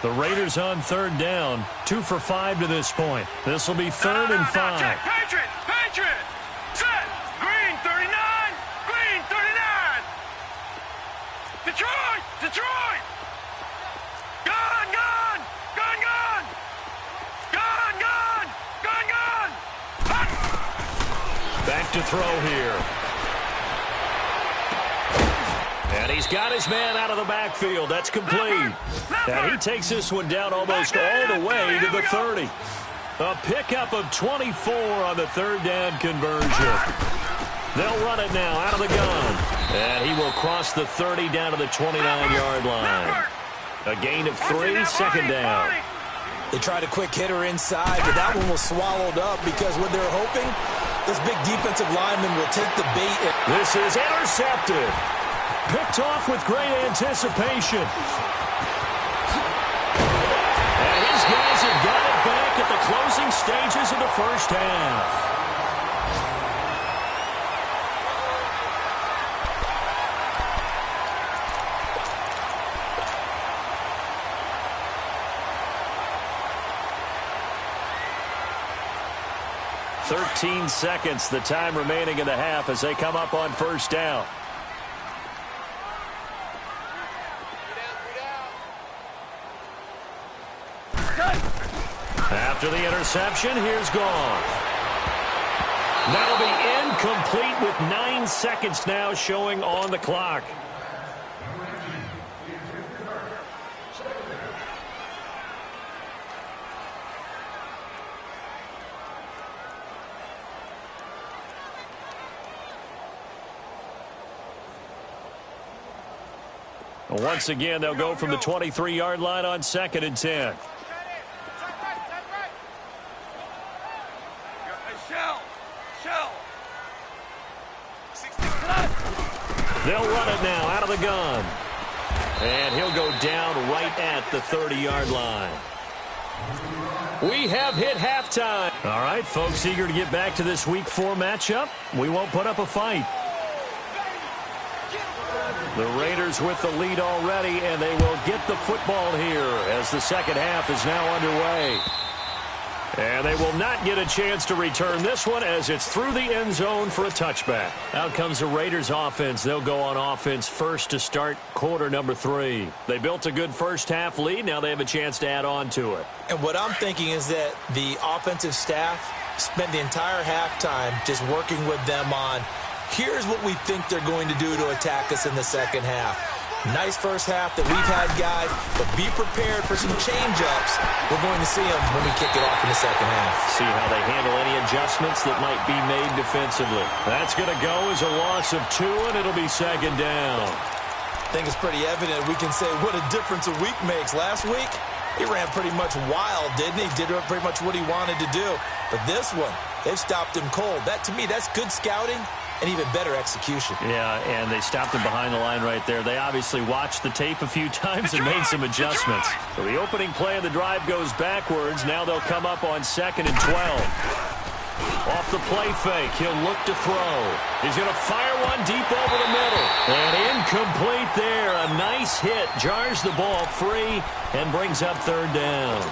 The Raiders on 3rd down, 2 for 5 to this point. This will be 3rd and 5. Check. Patriot. Set. Green 39. Detroit. Back to throw here. And he's got his man out of the backfield. That's complete. And he takes this one down almost all the way to the 30. A pickup of 24 on the 3rd down conversion. They'll run it now out of the gun. And he will cross the 30 down to the 29-yard line. A gain of 3, 2nd down. They tried a quick hitter inside, but that one was swallowed up because what they're hoping, this big defensive lineman will take the bait. This is intercepted. Picked off with great anticipation. And his guys have got it back at the closing stages of the 1st half. "13 seconds, the time remaining in the half as they come up on 1st down. After the interception, here's Goff. That'll be incomplete with 9 seconds now showing on the clock. Once again, they'll go from the 23-yard line on 2nd and 10. They'll run it now out of the gun. And he'll go down right at the 30-yard line. We have hit halftime. All right, folks, eager to get back to this Week 4 matchup. We won't put up a fight. The Raiders with the lead already, and they will get the football here as the second half is now underway. And they will not get a chance to return this one as it's through the end zone for a touchback. Out comes the Raiders offense. They'll go on offense first to start quarter number 3. They built a good first half lead. Now they have a chance to add on to it. And what I'm thinking is that the offensive staff spent the entire halftime just working with them on, here's what we think they're going to do to attack us in the second half. Nice first half that we've had, guys, but be prepared for some change-ups. We're going to see them when we kick it off in the second half. See how they handle any adjustments that might be made defensively. That's going to go as a loss of 2, and it'll be second down. I think it's pretty evident we can say what a difference a week makes. Last week, he ran pretty much wild, didn't he? Did pretty much what he wanted to do. But this one, they've stopped him cold. That, to me, that's good scouting and even better execution. Yeah, and they stopped him behind the line right there. They obviously watched the tape a few times and made some adjustments. So the opening play of the drive goes backwards. Now they'll come up on 2nd and 12. Off the play fake, he'll look to throw. He's going to fire one deep over the middle. And incomplete there. A nice hit. Jars the ball free and brings up 3rd down.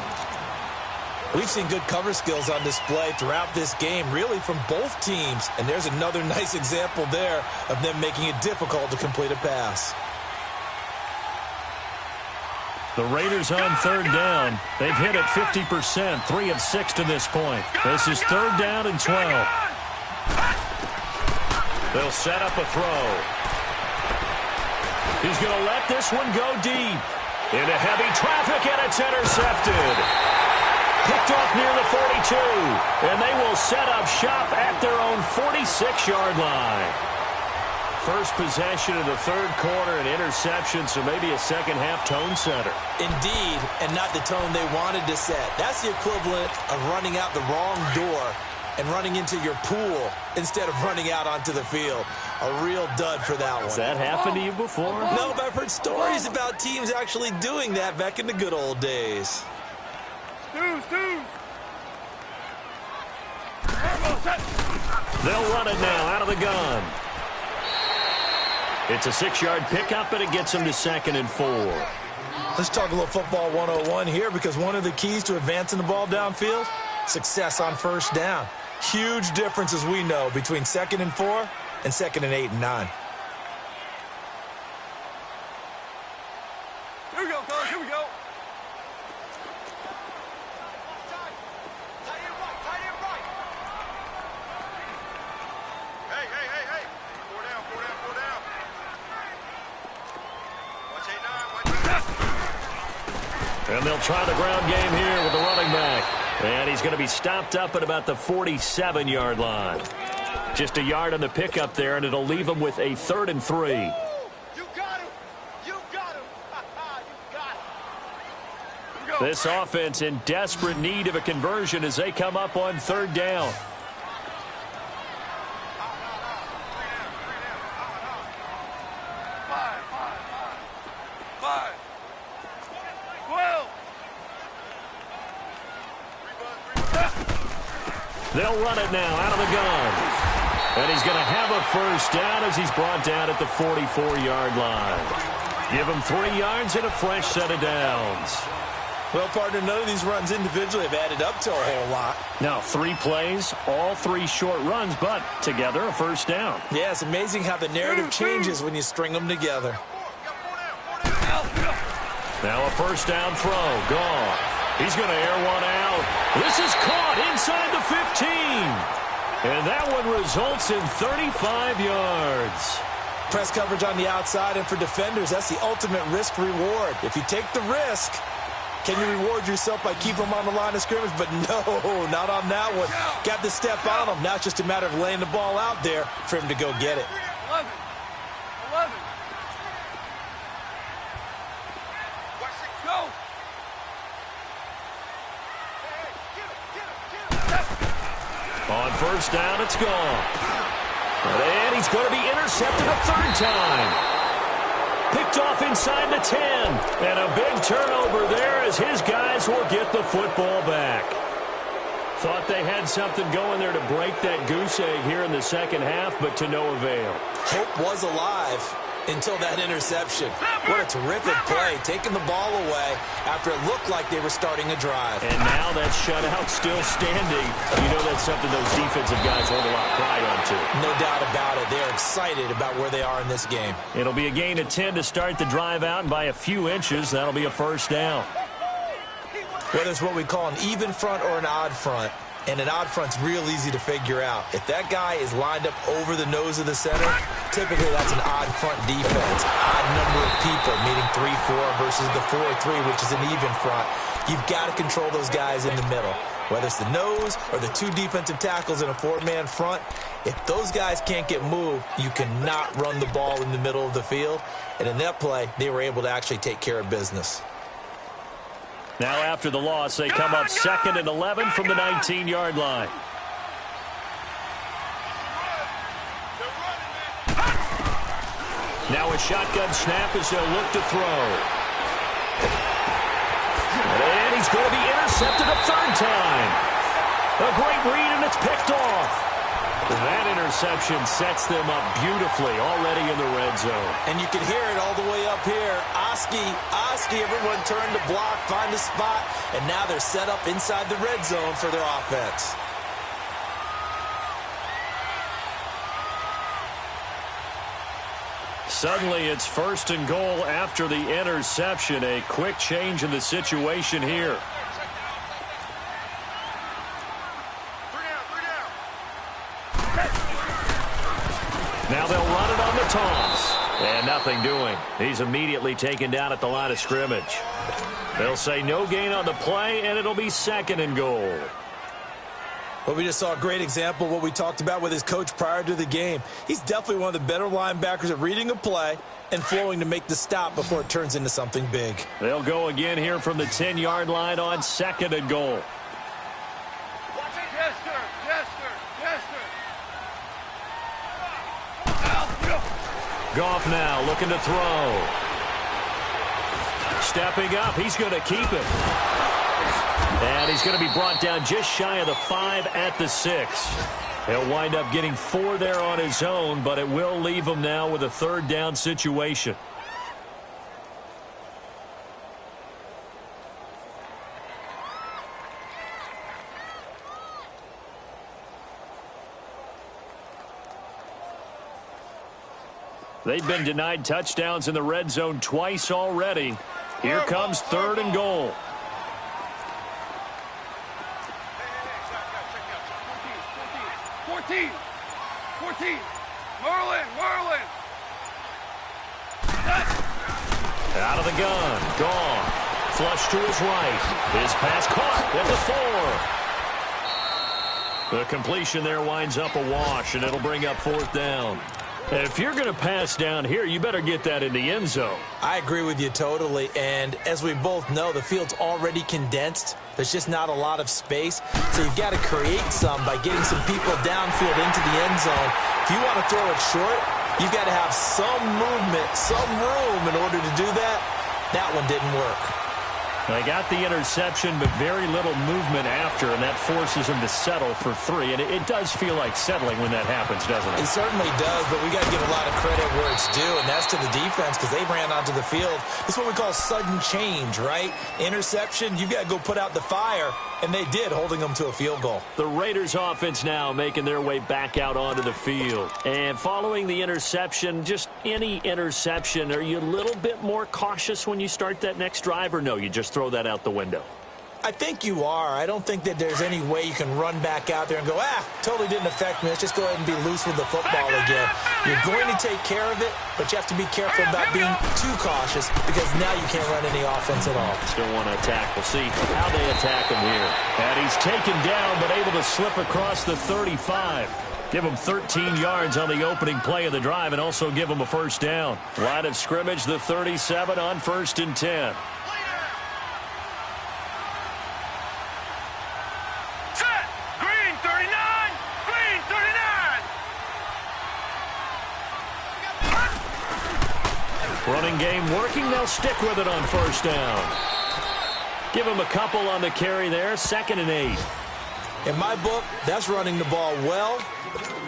We've seen good cover skills on display throughout this game, really from both teams. And there's another nice example there of them making it difficult to complete a pass. The Raiders on 3rd down. They've hit it 50%, 3 of 6 to this point. This is 3rd down and 12. They'll set up a throw. He's going to let this one go deep. Into heavy traffic, and it's intercepted. Picked off near the 42, and they will set up shop at their own 46-yard line. First possession of the 3rd quarter, an interception, so maybe a second-half tone setter. Indeed, and not the tone they wanted to set. That's the equivalent of running out the wrong door and running into your pool instead of running out onto the field. A real dud for that one. Has that happened to you before? No, but I've heard stories about teams actually doing that back in the good old days. They'll run it now out of the gun. It's a 6-yard pickup, and it gets them to 2nd and 4. Let's talk a little football 101 here, because one of the keys to advancing the ball downfield, success on first down. Huge difference, as we know, between 2nd and 4 and 2nd and 8 and 9. Here we go, fellas. Here we go. And they'll try the ground game here with the running back. And he's going to be stopped up at about the 47-yard line. Just a yard on the pickup there, and it'll leave him with a 3rd and 3. You got him. You got him. You got him. This offense in desperate need of a conversion as they come up on 3rd down. They'll run it now out of the gun. And he's going to have a first down as he's brought down at the 44-yard line. Give him 3 yards and a fresh set of downs. Well, partner, none of these runs individually have added up to a whole lot. Now, 3 plays, all 3 short runs, but together a first down. Yeah, it's amazing how the narrative changes when you string them together. Now a first down throw. Gone. He's going to air one out. This is caught inside the 15. And that one results in 35 yards. Press coverage on the outside, and for defenders, that's the ultimate risk-reward. If you take the risk, can you reward yourself by keeping them on the line of scrimmage? But no, not on that one. Got to step on them. Now it's just a matter of laying the ball out there for him to go get it. 11. Go. On first down, it's gone. And he's going to be intercepted a third time. Picked off inside the 10. And a big turnover there as his guys will get the football back. Thought they had something going there to break that goose egg here in the second half, but to no avail. Hope was alive until that interception. What a terrific play, taking the ball away after it looked like they were starting a drive. And now that shutout still standing. You know that's something those defensive guys hold a lot of pride on, too. No doubt about it. They're excited about where they are in this game. It'll be a gain of 10 to start the drive out, and by a few inches, that'll be a first down. Whether it's what we call an even front or an odd front, and an odd front's real easy to figure out. If that guy is lined up over the nose of the center, typically that's an odd front defense. Odd number of people, meaning 3-4 versus the 4-3, which is an even front. You've got to control those guys in the middle. Whether it's the nose or the two defensive tackles in a four-man front, if those guys can't get moved, you cannot run the ball in the middle of the field. And in that play, they were able to actually take care of business. Now after the loss, they come up 2nd and 11 from the 19-yard line. Now a shotgun snap as they'll look to throw. And he's going to be intercepted a third time. A great read, and it's picked off. That interception sets them up beautifully already in the red zone. And you can hear it all the way up here. Oski, everyone turned to block, find a spot, and now they're set up inside the red zone for their offense. Suddenly it's 1st and goal after the interception. A quick change in the situation here. Now they'll run it on the toss. And nothing doing. He's immediately taken down at the line of scrimmage. They'll say no gain on the play, and it'll be 2nd and goal. Well, we just saw a great example of what we talked about with his coach prior to the game. He's definitely one of the better linebackers at reading a play and flowing to make the stop before it turns into something big. They'll go again here from the 10-yard line on 2nd and goal. Goff now looking to throw. Stepping up, he's going to keep it. And he's going to be brought down just shy of the 5 at the 6. He'll wind up getting 4 there on his own, but it will leave him now with a 3rd down situation. They've been denied touchdowns in the red zone twice already. Here comes 3rd and goal. Merlin. Out of the gun. Gone. Flush to his right. His pass caught at the 4. The completion there winds up a wash, and it'll bring up 4th down. If you're going to pass down here, you better get that in the end zone. I agree with you totally, and as we both know, the field's already condensed. There's just not a lot of space, so you've got to create some by getting some people downfield into the end zone. If you want to throw it short, you've got to have some movement, some room in order to do that. That one didn't work. They got the interception, but very little movement after, and that forces them to settle for 3. And it does feel like settling when that happens, doesn't it? It certainly does, but we got to give a lot of credit where it's due, and that's to the defense because they ran onto the field. This is what we call sudden change, right? Interception, you've got to go put out the fire, and they did, holding them to a field goal. The Raiders offense now making their way back out onto the field. And following the interception, just any interception, are you a little bit more cautious when you start that next drive, or no, you just throw that out the window? I think you are. I don't think that there's any way you can run back out there and go, totally didn't affect me. Let's just go ahead and be loose with the football again. You're going to take care of it, but you have to be careful about being too cautious because now you can't run any offense at all. Still want to attack. We'll see how they attack him here. And he's taken down, but able to slip across the 35. Give him 13 yards on the opening play of the drive and also give him a first down. Line of scrimmage, the 37 on 1st and 10. Running game working. They'll stick with it on first down. Give him a couple on the carry there. 2nd and 8. In my book, that's running the ball well,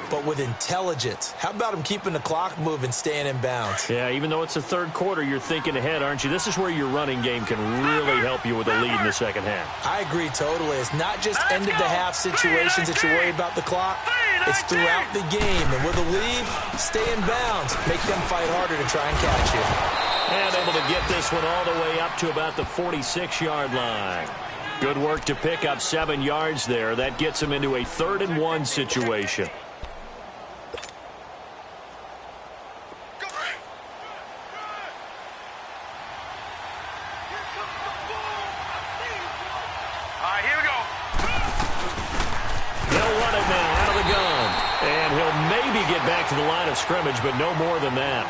but with intelligence. How about him keeping the clock moving, staying in bounds? Yeah, even though it's the third quarter, you're thinking ahead, aren't you? This is where your running game can really help you with a lead in the second half. I agree totally. It's not just end-of-the-half situations that you worry about the clock. It's throughout the game. And with a lead, stay in bounds. Make them fight harder to try and catch you. And able to get this one all the way up to about the 46-yard line. Good work to pick up 7 yards there. That gets him into a 3rd and 1 situation. To the line of scrimmage, but no more than that.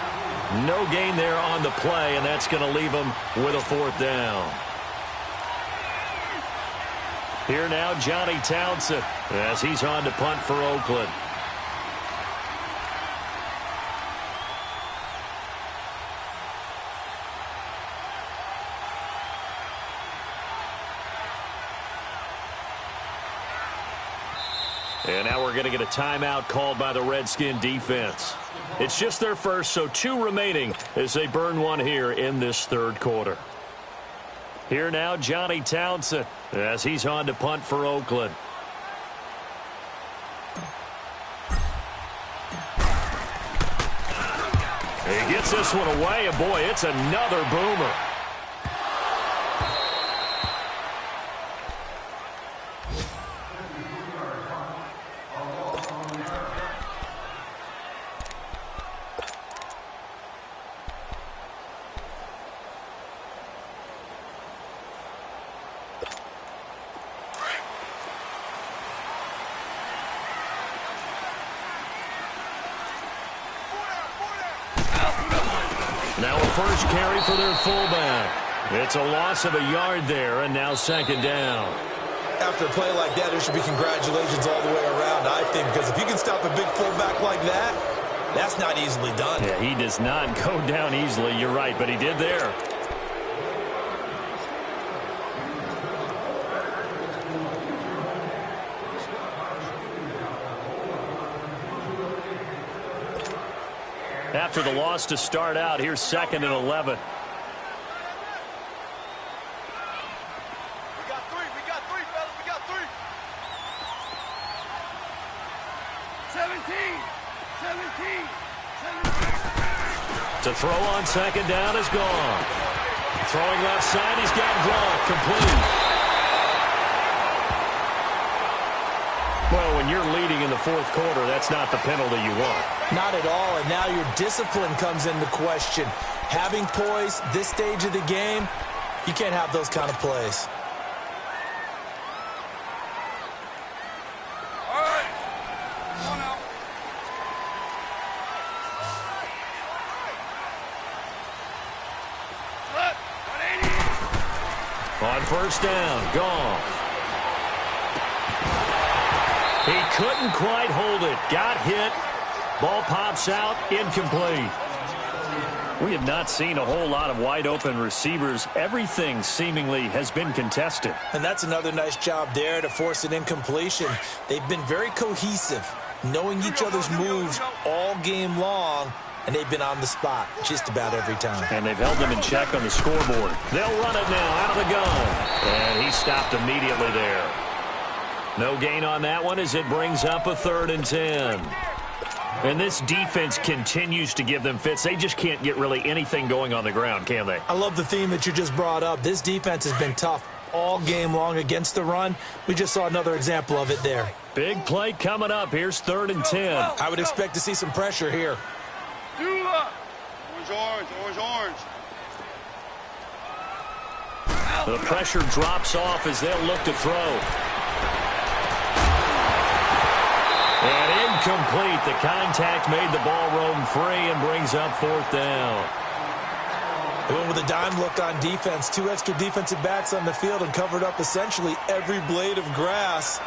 No gain there on the play, and that's going to leave him with a 4th down. Here now, Johnny Townsend, as he's on to punt for Oakland. And now we're going to get a timeout called by the Redskin defense. It's just their first, so 2 remaining as they burn one here in this 3rd quarter. Here now, Johnny Townsend, as he's on to punt for Oakland. He gets this one away, and boy, it's another boomer. Now a first carry for their fullback. It's a loss of a yard there, and now 2nd down. After a play like that, there should be congratulations all the way around, I think, because if you can stop a big fullback like that, that's not easily done. Yeah, he does not go down easily. You're right, but he did there. After the loss to start out, here's 2nd and 11. We got three, fellas, we got 3. 17. To throw on 2nd down is gone. Throwing left side, he's got Gronk, complete. Well, when you're leading in the 4th quarter, that's not the penalty you want. Not at all, and now your discipline comes into question. Having poise this stage of the game, you can't have those kind of plays. All right. Come on now. Look, 180. On first down, gone. He couldn't quite hold it. Got hit. Ball pops out. Incomplete. We have not seen a whole lot of wide-open receivers. Everything seemingly has been contested. And that's another nice job there to force an incompletion. They've been very cohesive, knowing each other's moves all game long, and they've been on the spot just about every time. And they've held them in check on the scoreboard. They'll run it now out of the gun. And he stopped immediately there. No gain on that one as it brings up a 3rd and 10. And this defense continues to give them fits. They just can't get really anything going on the ground, can they? I love the theme that you just brought up. This defense has been tough all game long against the run. We just saw another example of it there. Big play coming up. Here's 3rd and 10. I would expect to see some pressure here. Orange. The pressure drops off as they'll look to throw. And incomplete. The contact made the ball roam free and brings up 4th down. They went with a dime look on defense. 2 extra defensive backs on the field and covered up essentially every blade of grass.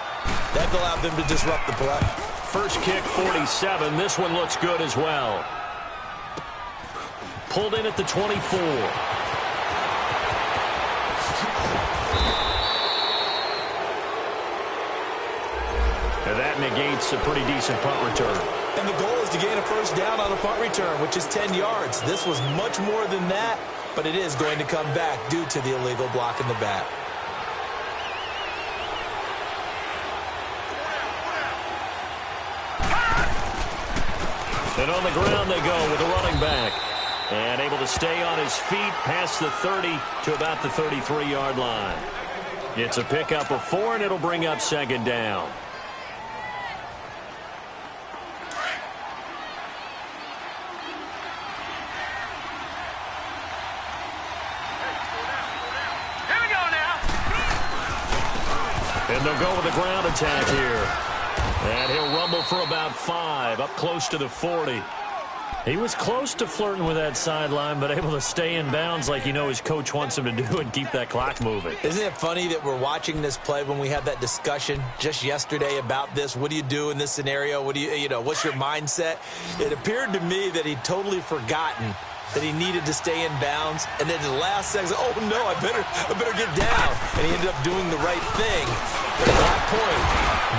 That allowed them to disrupt the play. First kick, 47. This one looks good as well. pulled in at the 24. And that negates a pretty decent punt return. And the goal is to gain a first down on a punt return, which is 10 yards. This was much more than that, but it is going to come back due to the illegal block in the back. And on the ground they go with a running back. And able to stay on his feet past the 30 to about the 33-yard line. It's a pickup of 4, and it'll bring up second down. And they'll go with a ground attack here. And he'll rumble for about 5, up close to the 40. He was close to flirting with that sideline, but able to stay in bounds like his coach wants him to do and keep that clock moving. Isn't it funny that we're watching this play when we had that discussion just yesterday about this? What do you do in this scenario? What do what's your mindset? It appeared to me that he'd totally forgotten that he needed to stay in bounds, and then the last second, oh no, I better get down. And he ended up doing the right thing. But at that point,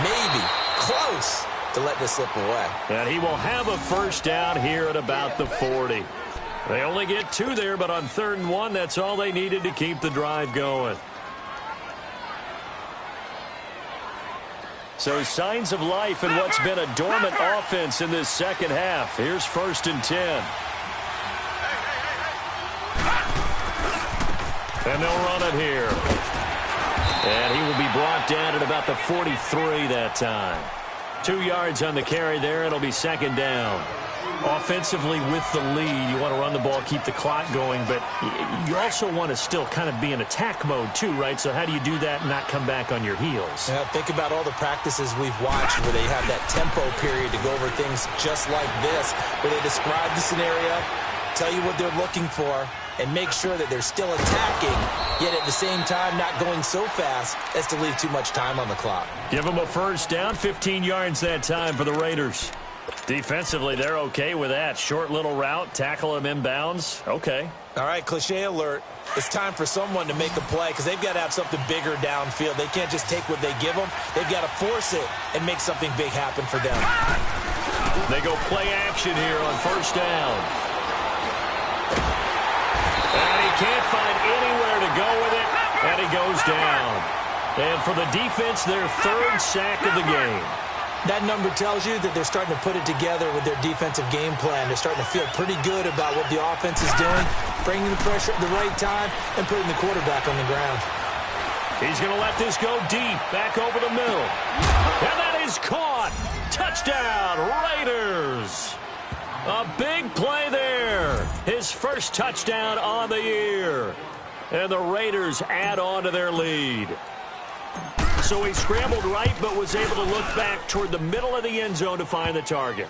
maybe close to let this slip away. And he will have a first down here at about the 40. They only get 2 there, but on 3rd and 1, that's all they needed to keep the drive going. So signs of life in what's been a dormant offense in this second half. Here's 1st and 10. And they'll run it here. And he will be brought down at about the 43 that time. 2 yards on the carry there. It'll be second down. Offensively with the lead, you want to run the ball, keep the clock going, but you also want to still kind of be in attack mode too, right? So how do you do that and not come back on your heels? Yeah, think about all the practices we've watched where they have that tempo period to go over things just like this, where they describe the scenario, tell you what they're looking for, and make sure that they're still attacking, yet at the same time not going so fast as to leave too much time on the clock. Give them a first down, 15 yards that time for the Raiders. Defensively, they're okay with that. Short little route, tackle them inbounds. Okay. All right, cliche alert. It's time for someone to make a play because they've got to have something bigger downfield. They can't just take what they give them. They've got to force it and make something big happen for them. They go play action here on first down. And he can't find anywhere to go with it, and he goes down. And for the defense, their 3rd sack of the game. That number tells you that they're starting to put it together with their defensive game plan. They're starting to feel pretty good about what the offense is doing, bringing the pressure at the right time, and putting the quarterback on the ground. He's going to let this go deep, back over the middle. And that is caught. Touchdown, Raiders. A big play there. His first touchdown on the year. And the Raiders add on to their lead. So he scrambled right, but was able to look back toward the middle of the end zone to find the target.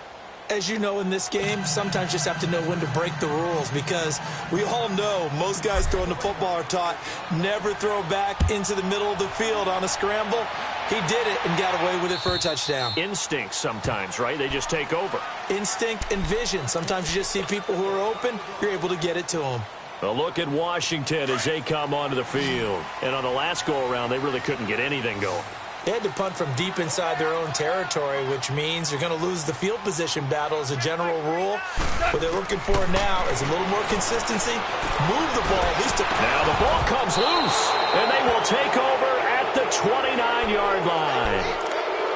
As you know in this game, sometimes you just have to know when to break the rules because we all know most guys throwing the football are taught never throw back into the middle of the field on a scramble. He did it and got away with it for a touchdown. Instinct sometimes, right? They just take over. Instinct and vision. Sometimes you just see people who are open, you're able to get it to them. A look at Washington as they come onto the field. And on the last go-around, they really couldn't get anything going. They had to punt from deep inside their own territory, which means you're going to lose the field position battle as a general rule. What they're looking for now is a little more consistency. Move the ball at least. Now the ball comes loose, and they will take over at the 29-yard line.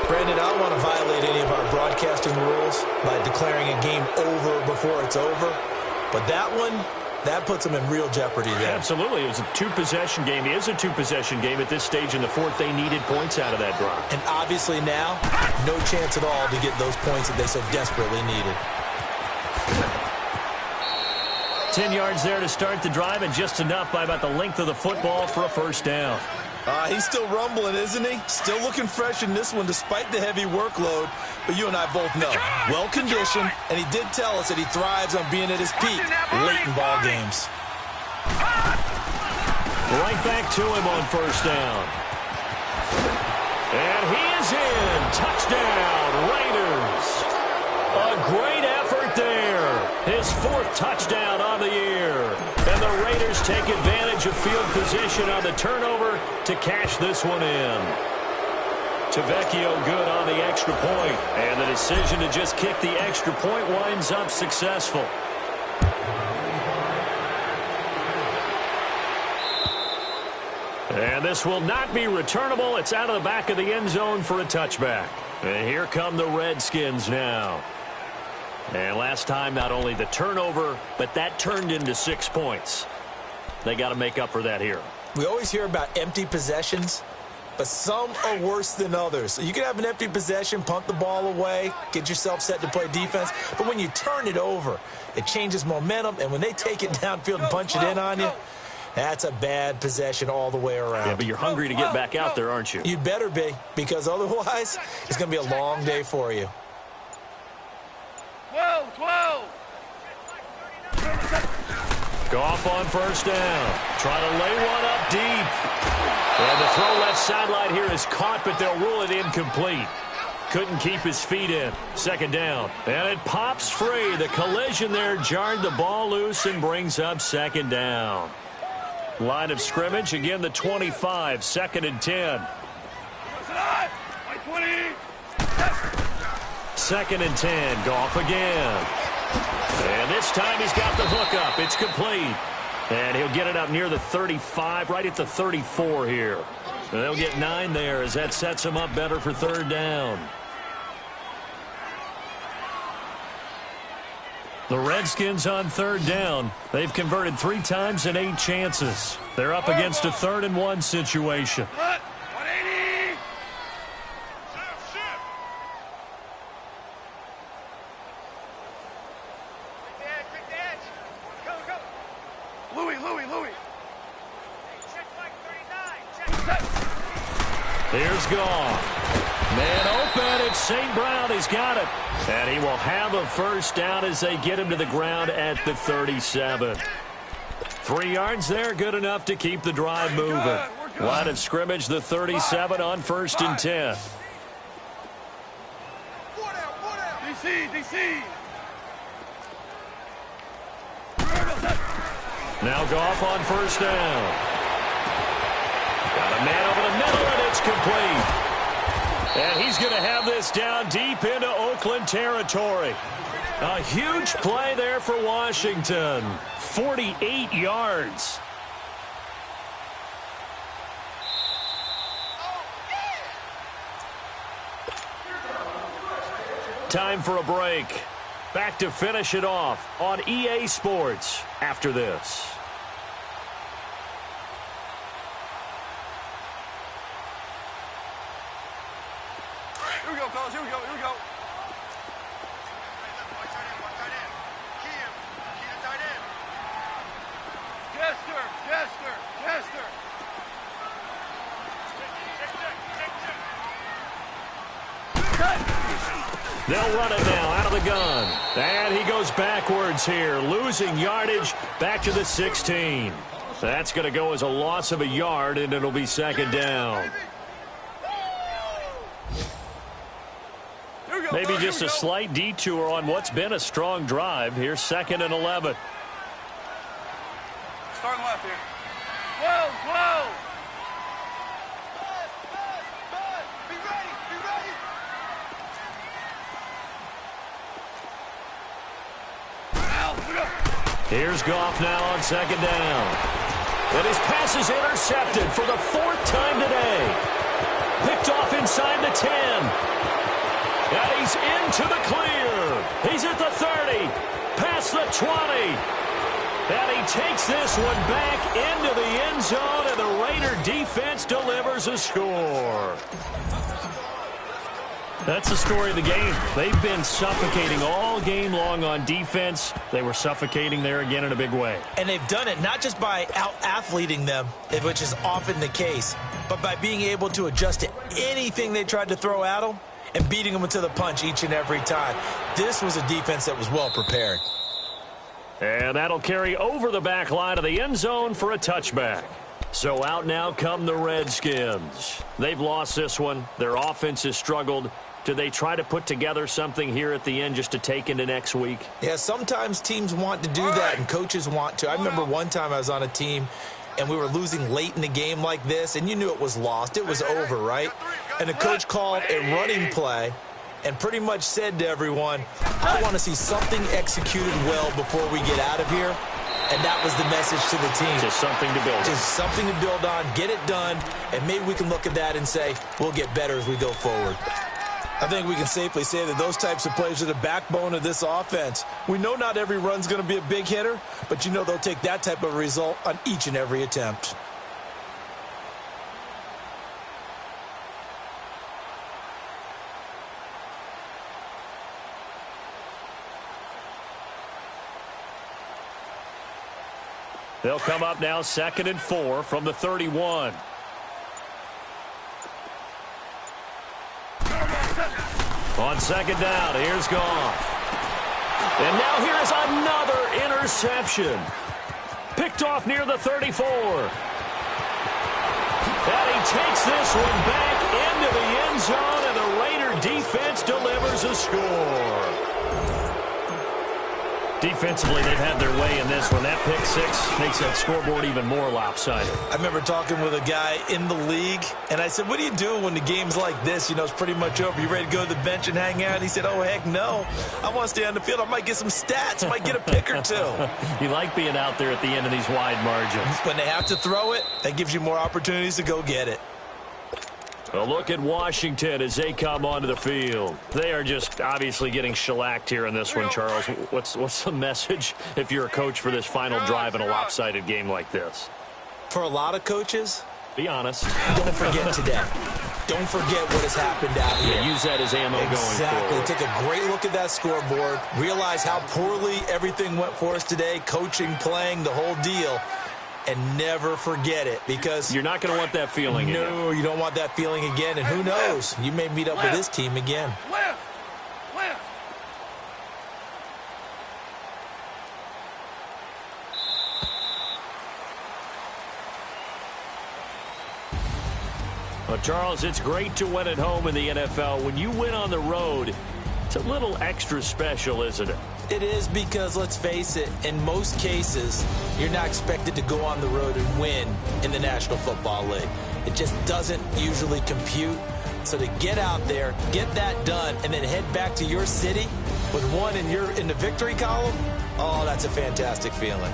Brandon, I don't want to violate any of our broadcasting rules by declaring a game over before it's over. But that one, that puts them in real jeopardy there. Absolutely. It was a 2-possession game. It is a 2-possession game at this stage in the 4th. They needed points out of that drive. And obviously now, no chance at all to get those points that they so desperately needed. 10 yards there to start the drive, and just enough by about the length of the football for a first down. He's still rumbling, isn't he? Still looking fresh in this one despite the heavy workload. But you and I both know, well-conditioned, and he did tell us that he thrives on being at his peak late in ball games. Right back to him on first down. And he is in. Touchdown, Raiders. A great effort there. His 4th touchdown on the year. And the Raiders take advantage of field position on the turnover to cash this one in. Tavecchio good on the extra point. And the decision to just kick the extra point winds up successful. And this will not be returnable. It's out of the back of the end zone for a touchback. And here come the Redskins now. And last time, not only the turnover, but that turned into 6 points. They got to make up for that here. We always hear about empty possessions, but some are worse than others. So you can have an empty possession, punt the ball away, get yourself set to play defense. But when you turn it over, it changes momentum. And when they take it downfield and punch it in on you, that's a bad possession all the way around. Yeah, but you're hungry to get back out there, aren't you? You'd better be, because otherwise it's going to be a long day for you. 12. Goff on first down. Try to lay one up deep. And the throw left sideline here is caught, but they'll rule it incomplete. Couldn't keep his feet in. 2nd down. And it pops free. The collision there jarred the ball loose and brings up 2nd down. Line of scrimmage, again the 25, 2nd and 10. 2nd and 10, Goff again. And this time he's got the hook up. It's complete. And he'll get it up near the 35, right at the 34 here. And they'll get 9 there as that sets him up better for 3rd down. The Redskins on 3rd down. They've converted 3 times in 8 chances. They're up against a 3rd and 1 situation. 180. Quick edge. Go. Louis. Check flag 39. Here's Goff. Man open, it's St. Brown. He's got it. And he will have a 1st down as they get him to the ground at the 37. 3 yards there, good enough to keep the drive moving. Line of scrimmage, the 37 on 1st and 10. DC. Now Goff on 1st down. Got a man over the middle, and it's complete. And he's going to have this down deep into Oakland territory. A huge play there for Washington. 48 yards. Time for a break. Back to finish it off on EA Sports after this. Here we go, fellas. Here we go. Jester. They'll run it now out of the gun. And he goes backwards here, losing yardage back to the 16. That's going to go as a loss of a yard, and it'll be 2nd down. Maybe just a slight detour on what's been a strong drive. Here's 2nd and 11. Start left here. 12. Be ready. Here's Goff now on 2nd down. And his pass is intercepted for the 4th time today. Picked off inside the 10. And he's into the clear. He's at the 30. Past the 20. And he takes this one back into the end zone, and the Raider defense delivers a score. That's the story of the game. They've been suffocating all game long on defense. They were suffocating there again in a big way. And they've done it not just by out-athleting them, which is often the case, but by being able to adjust to anything they tried to throw at them and beating them to the punch each and every time. This was a defense that was well prepared. And that'll carry over the back line of the end zone for a touchback. So out now come the Redskins. They've lost this one. Their offense has struggled. Do they try to put together something here at the end just to take into next week? Yeah, sometimes teams want to do that, and coaches want to. I remember one time I was on a team, and we were losing late in the game like this, and you knew it was lost. It was over, right? And the coach called a running play and pretty much said to everyone, I want to see something executed well before we get out of here. And that was the message to the team. Just something to build on. Just something to build on, get it done, and maybe we can look at that and say, we'll get better as we go forward. I think we can safely say that those types of plays are the backbone of this offense. We know not every run's going to be a big hitter, but you know they'll take that type of result on each and every attempt. They'll come up now 2nd and 4 from the 31. On 2nd down, here's Goff. And now here's another interception. Picked off near the 34. And he takes this one back into the end zone, and the Raider defense delivers a score. Defensively, they've had their way in this one. That pick six makes that scoreboard even more lopsided. I remember talking with a guy in the league, and I said, what do you do when the game's like this? You know, it's pretty much over. You ready to go to the bench and hang out? And he said, oh, heck no. I want to stay on the field. I might get some stats. I might get a pick or two. You like being out there at the end of these wide margins. When they have to throw it, that gives you more opportunities to go get it. A look at Washington as they come onto the field. They are just obviously getting shellacked here in this one, Charles. What's the message if you're a coach for this final drive in a lopsided game like this? For a lot of coaches, be honest. Don't forget today. Don't forget what has happened out here. Yeah, use that as ammo going forward. Exactly. Take a great look at that scoreboard. Realize how poorly everything went for us today. Coaching, playing, the whole deal. And never forget it, because you're not going to want that feeling again. No, you don't want that feeling again. And who knows? You may meet up with this team again. Well, Charles, it's great to win at home in the NFL. When you win on the road, it's a little extra special, isn't it? It is, because let's face it, in most cases, you're not expected to go on the road and win in the National Football League. It just doesn't usually compute. So to get out there, get that done, and then head back to your city with one in the victory column, oh, that's a fantastic feeling.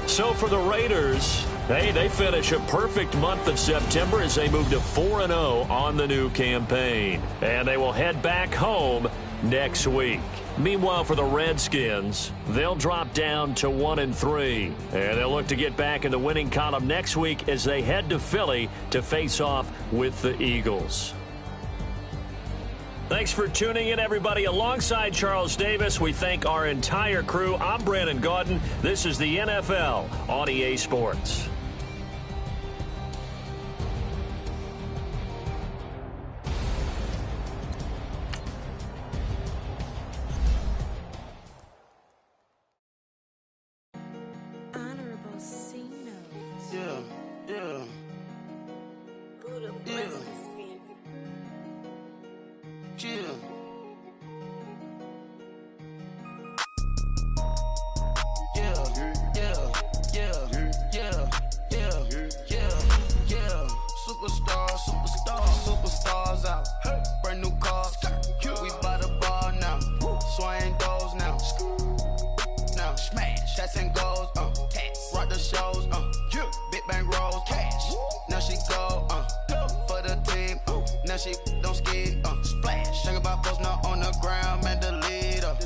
So for the Raiders, they finish a perfect month of September as they move to 4-0 on the new campaign. And they will head back home next week. Meanwhile, for the Redskins, they'll drop down to 1-3. And they'll look to get back in the winning column next week as they head to Philly to face off with the Eagles. Thanks for tuning in, everybody. Alongside Charles Davis, we thank our entire crew. I'm Brandon Gaudin. This is the NFL on EA Sports. Superstars out. Brand new cars. We by the bar now. Swing doors now. Now smash. Shots and goals. Rock the shows. Big bang rolls. Cash. Now she go. For the team. Now she don't ski. Splash. Think about post now on the ground. Man, the leader.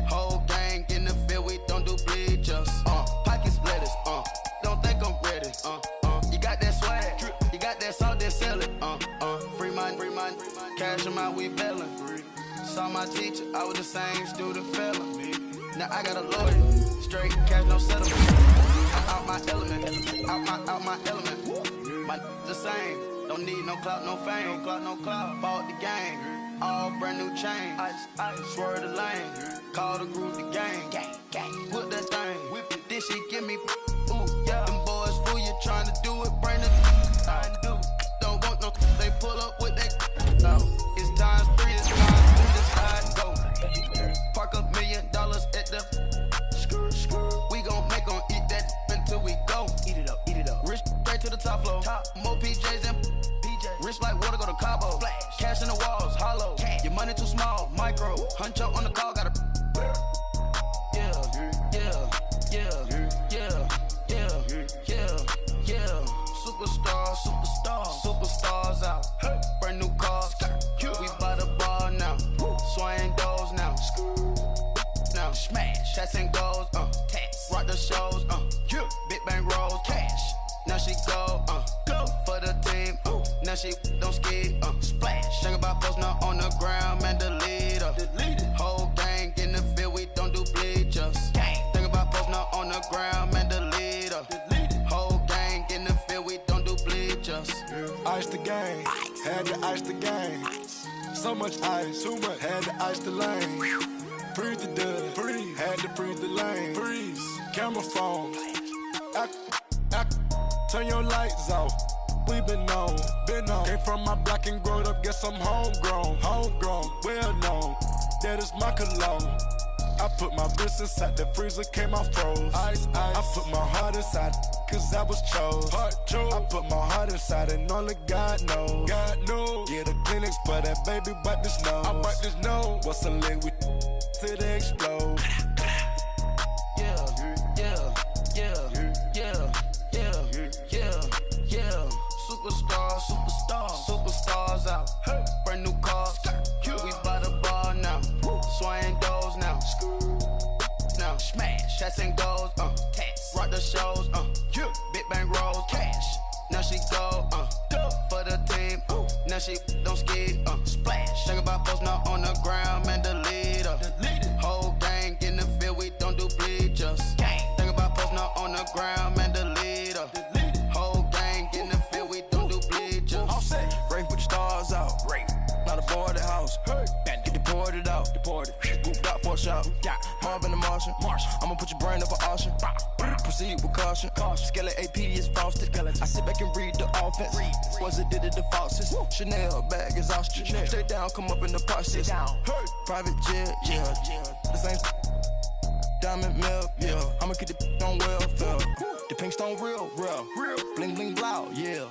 Whole gang in the field. We don't do bleachers. Pockets lettuce. Don't think I'm ready. You got that swag. You got that salt, that sell it. Free mind. Cash them out, we bailin'. Saw my teacher, I was the same student felon. Now I got a lawyer. Straight cash, no settlement. I'm out my element. Out my element. My the same. Don't need no clout, no fame. No clout. Bought the game. All brand new chain. Ice. Swerve the lane. Call the group the gang. Whip that thing. Whip it. This shit give me. Ooh, yeah. Them boys fool you trying to do it. Bring the. Don't want no. They pull up with that. the top floor. More PJs and wrist like water, go to Cabo. Cash in the walls, hollow. Your money too small, micro. Hunch up on the call, got a. Superstars out. Brand new cars. We by the bar now. Swaying doors now. Now smash. Shots and goals. Rock the shows. Big bang rolls. Cash. Now she go. Go for the team. Now she don't ski. Splash. Think about posting her on the ground, man. Delete her. Whole gang in the field. We don't do bleachers. Think about posting her on the ground, man. Delete her. Whole gang in the field. We don't do bleachers. Ice the game, had to ice the game. So much ice, too much, had to ice the lane. Freeze the dud, freeze, had to freeze the lane. Freeze, camera phone. Turn your lights off. We been on. Came from my block and growed up, guess I'm homegrown, well known. That is my cologne. I put my wrist inside the freezer, came out froze. Ice. I put my heart inside, cause I was chose. I put my heart inside and only God knows. Yeah, the clinics, but that baby wipe this nose. I wipe this nose. What's a leg with till they explode? Superstars out. Brand new cars. We by the bar now. Swaying doors now. Now smash. Shots and goals. Rock the shows. Big bang rolls. Cash. Now she go. For the team. Now she don't ski. Splash. Think about posting her on the ground, man. Delete her. Whole gang in the field. We don't do bleachers. Think about posting her on the ground, man. Delete her. Whole gang in the field. We don't do bleachers. Rafe with the stars out. Not a boarded house. Get deported out. Gooped out for a shot. Marvin the Martian. I'ma put your brain up for auction. Proceed with caution. Skeleton AP is frosted. I sit back and read the offense. Was it did it the faucets? Chanel bag is ostrich. Stay down, come up in the process. Private jet, yeah. The same diamond milk, yeah. I'ma keep the on welfare. The pink stone real. Bling bling blow, yeah.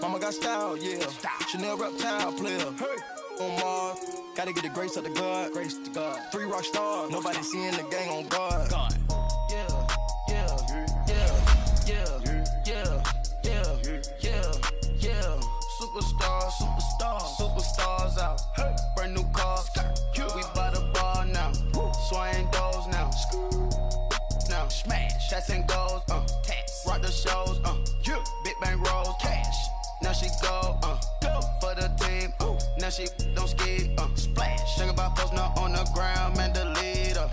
Mama got style, yeah. Chanel reptile player. On Mars, gotta get the grace of the God. 3 rock stars, nobody seeing the gang on guard. Superstars out. Brand new cars. We by the bar now. Swaying doors now. Now smash. Shots and goals. Rock the shows. Big bang rolls. Cash. Now she go. For the team. Now she don't ski. Splash. Think about posting her on the ground, man. Delete her.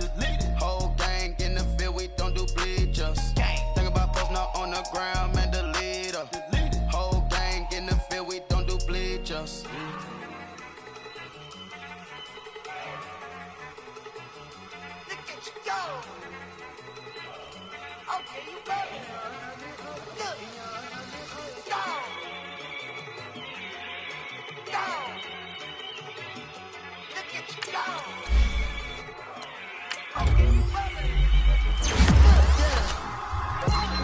Whole gang in the field. We don't do bleachers. Think about posting her on the ground, man. Delete her. Whole gang in the field. We don't do bleachers. Look at you go. Okay, you ready? Look. Go. Look at you go. Okay, you ready?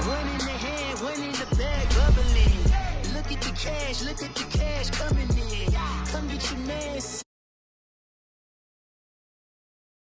One in the hand, one in the bag, bubbling. Look at the cash coming in. Come get your man.